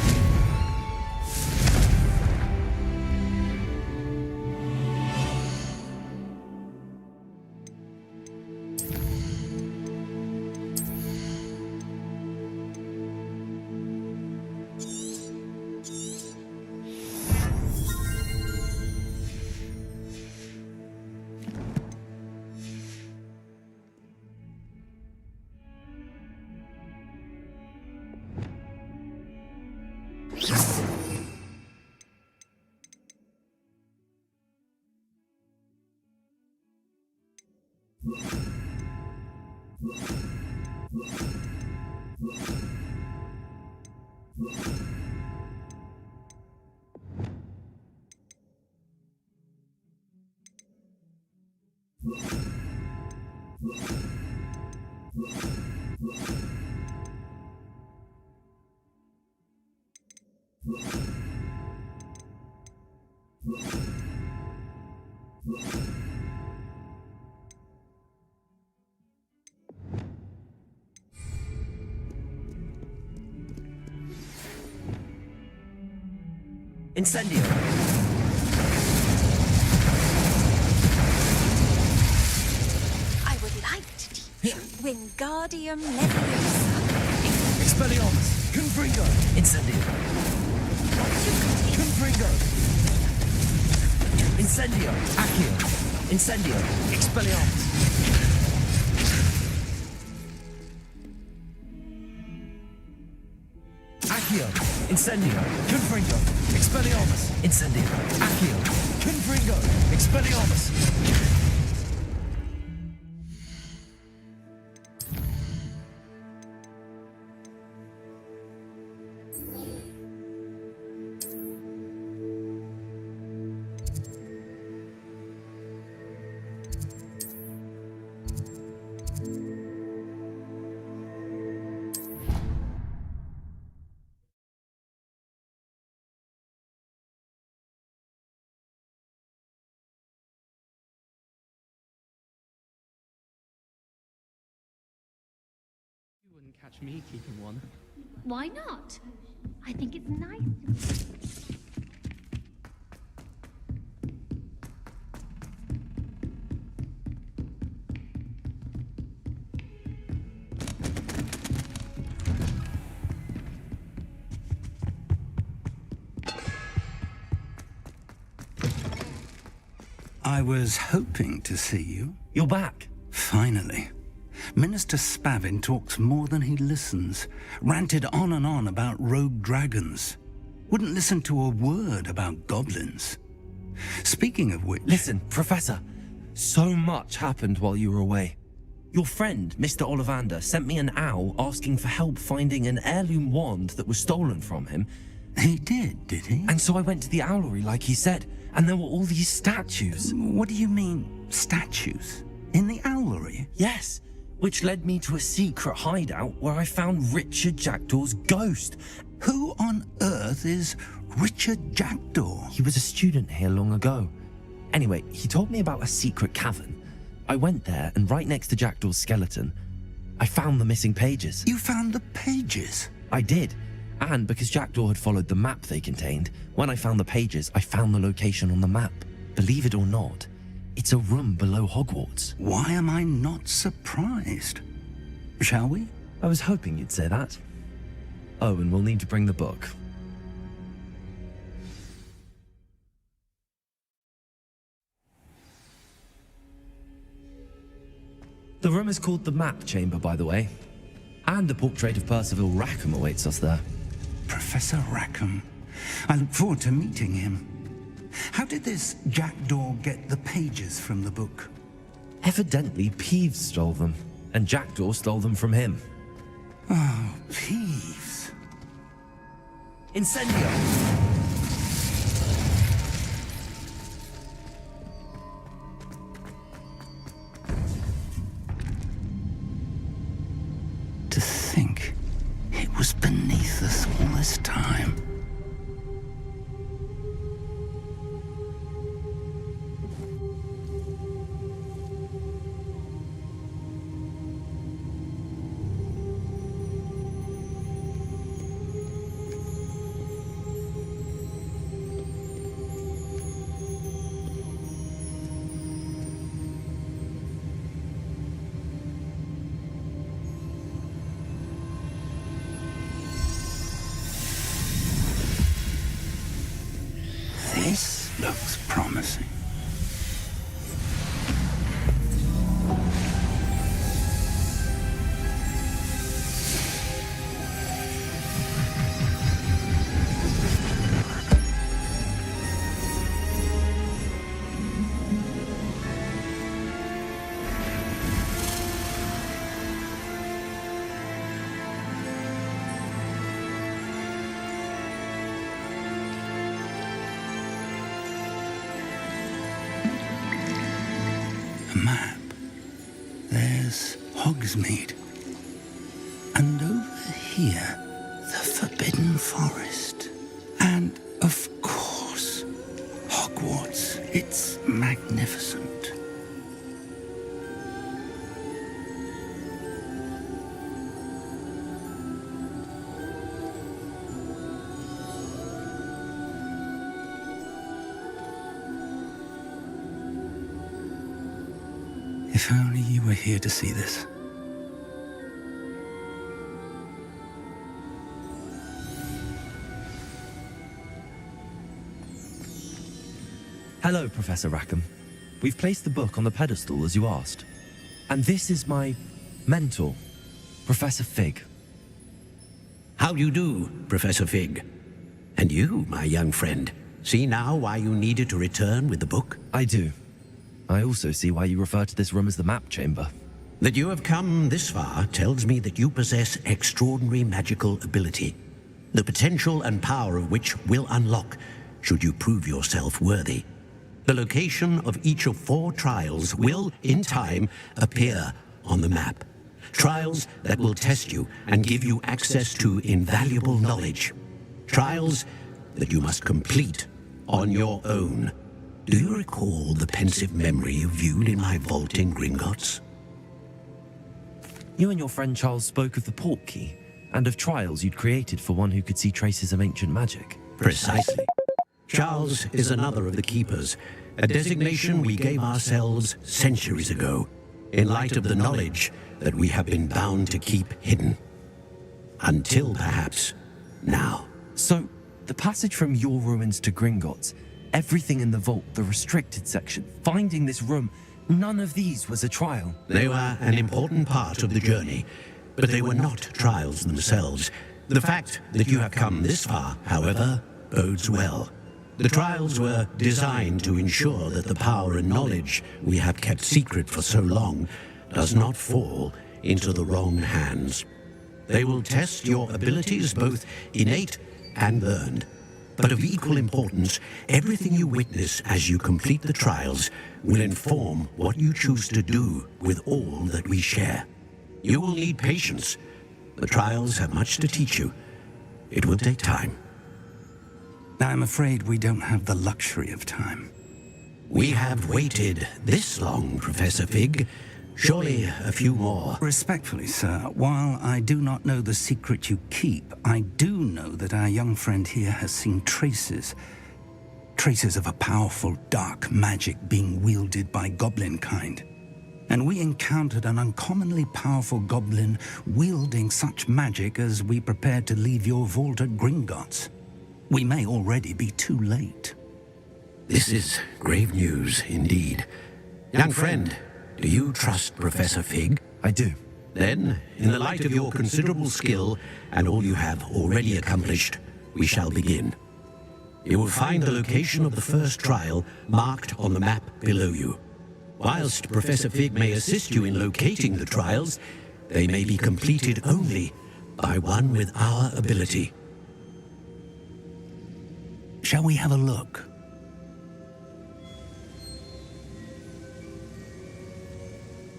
Speaker 5: Incendio!
Speaker 19: I would like to teach you Wingardium Leviosa.
Speaker 5: Expelliarmus! Confringo! Incendio! Confringo! Incendio! Accio! Incendio! Expelliarmus! Accio! Incendio! Confringo! Expelliarmus! Incendio! Accio! Confringo! Expelliarmus!
Speaker 18: You wouldn't catch me keeping one.
Speaker 12: Why not? I think it's nice to...
Speaker 20: I was hoping to see you.
Speaker 5: You're back.
Speaker 20: Finally. Minister Spavin talks more than he listens. Ranted on and on about rogue dragons. Wouldn't listen to a word about goblins. Speaking of which...
Speaker 5: Listen, Professor. So much happened while you were away. Your friend, Mr. Ollivander, sent me an owl asking for help finding an heirloom wand that was stolen from him.
Speaker 20: He did he?
Speaker 5: And so I went to the owlery like he said, and there were all these statues.
Speaker 20: What do you mean, statues? In the owlery?
Speaker 5: Yes, which led me to a secret hideout where I found Richard Jackdaw's ghost.
Speaker 20: Who on earth is Richard Jackdaw?
Speaker 5: He was a student here long ago. Anyway, he told me about a secret cavern. I went there, and right next to Jackdaw's skeleton, I found the missing pages.
Speaker 20: You found the pages?
Speaker 5: I did. And because Jackdaw had followed the map they contained, when I found the pages, I found the location on the map. Believe it or not, it's a room below Hogwarts.
Speaker 20: Why am I not surprised? Shall we?
Speaker 5: I was hoping you'd say that. Oh, and we'll need to bring the book. The room is called the Map Chamber, by the way. And the portrait of Percival Rackham awaits us there.
Speaker 20: Professor Rackham. I look forward to meeting him. How did this Jackdaw get the pages from the book?
Speaker 5: Evidently, Peeves stole them, and Jackdaw stole them from him.
Speaker 20: Oh, Peeves.
Speaker 5: Incendio!
Speaker 20: To think it was beneath us all this time. mysterious Hogsmeade. And over here, the Forbidden Forest. And, of course, Hogwarts. It's magnificent. If only you were here to see this.
Speaker 5: Hello, Professor Rackham. We've placed the book on the pedestal as you asked. And this is my mentor, Professor Fig.
Speaker 16: How do you do, Professor Fig? And you, my young friend, see now why you needed to return with the book?
Speaker 5: I do. I also see why you refer to this room as the map chamber.
Speaker 16: That you have come this far tells me that you possess extraordinary magical ability, the potential and power of which will unlock should you prove yourself worthy. The location of each of 4 trials will, in time, appear on the map. Trials that will test you and give you access to invaluable knowledge. Trials that you must complete on your own. Do you recall the pensive memory you viewed in my vault in Gringotts?
Speaker 5: You and your friend Charles spoke of the port key and of trials you'd created for one who could see traces of ancient magic.
Speaker 16: Precisely. Charles is another of the keepers, a designation we gave ourselves centuries ago, in light of the knowledge that we have been bound to keep hidden. Until perhaps now.
Speaker 5: So, the passage from your ruins to Gringotts, everything in the vault, the restricted section, finding this room, none of these was a trial.
Speaker 16: They were an important part of the journey, but they were not trials themselves. The fact that you have come this far, however, bodes well. The trials were designed to ensure that the power and knowledge we have kept secret for so long does not fall into the wrong hands. They will test your abilities, both innate and learned. But of equal importance, everything you witness as you complete the trials will inform what you choose to do with all that we share. You will need patience. The trials have much to teach you. It will take time.
Speaker 20: I'm afraid we don't have the luxury of time.
Speaker 16: We have waited this long, Professor Fig. Surely a few more.
Speaker 20: Respectfully, sir, while I do not know the secret you keep, I do know that our young friend here has seen traces of a powerful dark magic being wielded by goblin kind. And we encountered an uncommonly powerful goblin wielding such magic as we prepared to leave your vault at Gringotts. We may already be too late.
Speaker 16: This is grave news indeed. Young friend, do you trust Professor Fig?
Speaker 5: I do.
Speaker 16: Then, in the light of your considerable skill and all you have already accomplished, we shall begin. You will find the location of the first trial marked on the map below you. Whilst Professor Fig may assist you in locating the trials, they may be completed only by one with our ability.
Speaker 20: Shall we have a look?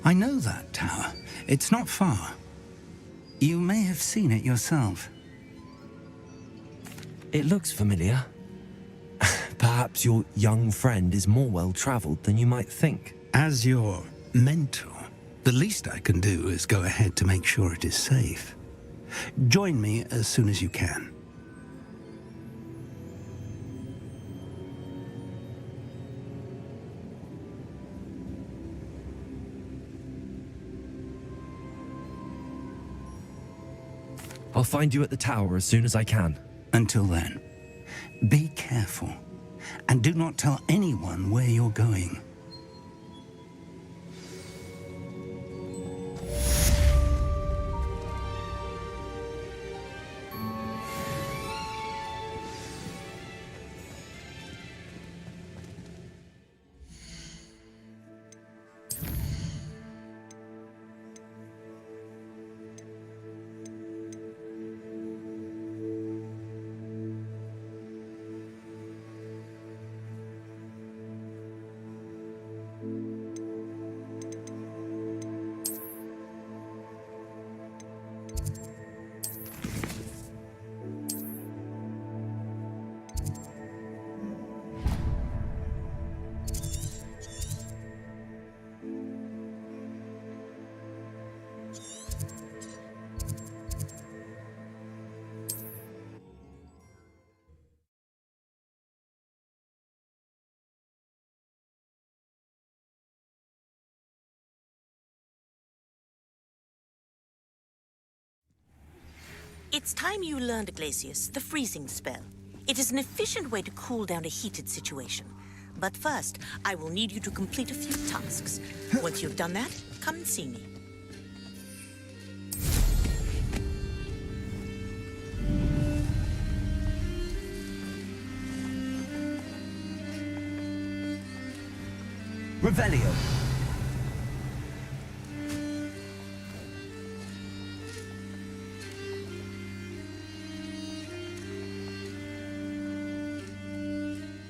Speaker 20: I know that tower. It's not far. You may have seen it yourself.
Speaker 5: It looks familiar. Perhaps your young friend is more well-traveled than you might think.
Speaker 20: As your mentor, the least I can do is go ahead to make sure it is safe. Join me as soon as you can.
Speaker 5: I'll find you at the tower as soon as I can.
Speaker 20: Until then, be careful, and do not tell anyone where you're going.
Speaker 21: It's time you learned, Glacius, the freezing spell. It is an efficient way to cool down a heated situation. But first, I will need you to complete a few tasks. Once you've done that, come and see me.
Speaker 5: Revelio.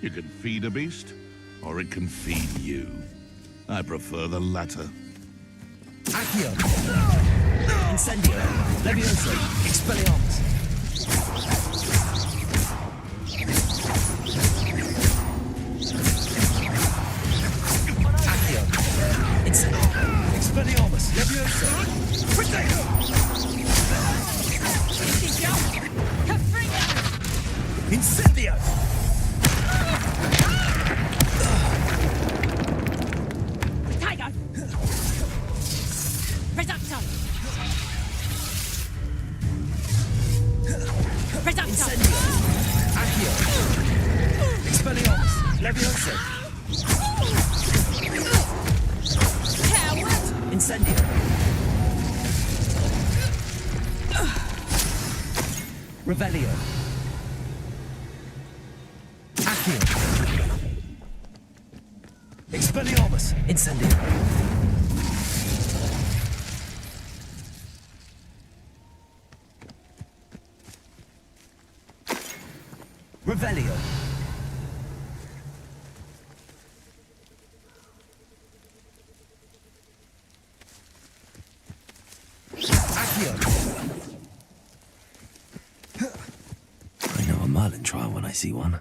Speaker 13: You can feed a beast, or it can feed you. I prefer the latter.
Speaker 5: Accio. Incendio. Levioso. Expelliarmus. Accio. Incendio. Expelliarmus. Levioso. Protego. Incendio.
Speaker 3: Tiger! Reducto! Reducto!
Speaker 5: Incendio. Accio. Expelliarmus. Levioso.
Speaker 3: Coward!
Speaker 5: Incendio. Revelio. Accio. Expelliarmus. Incendio. Revelio. Accio. I know a Merlin trial when I see one.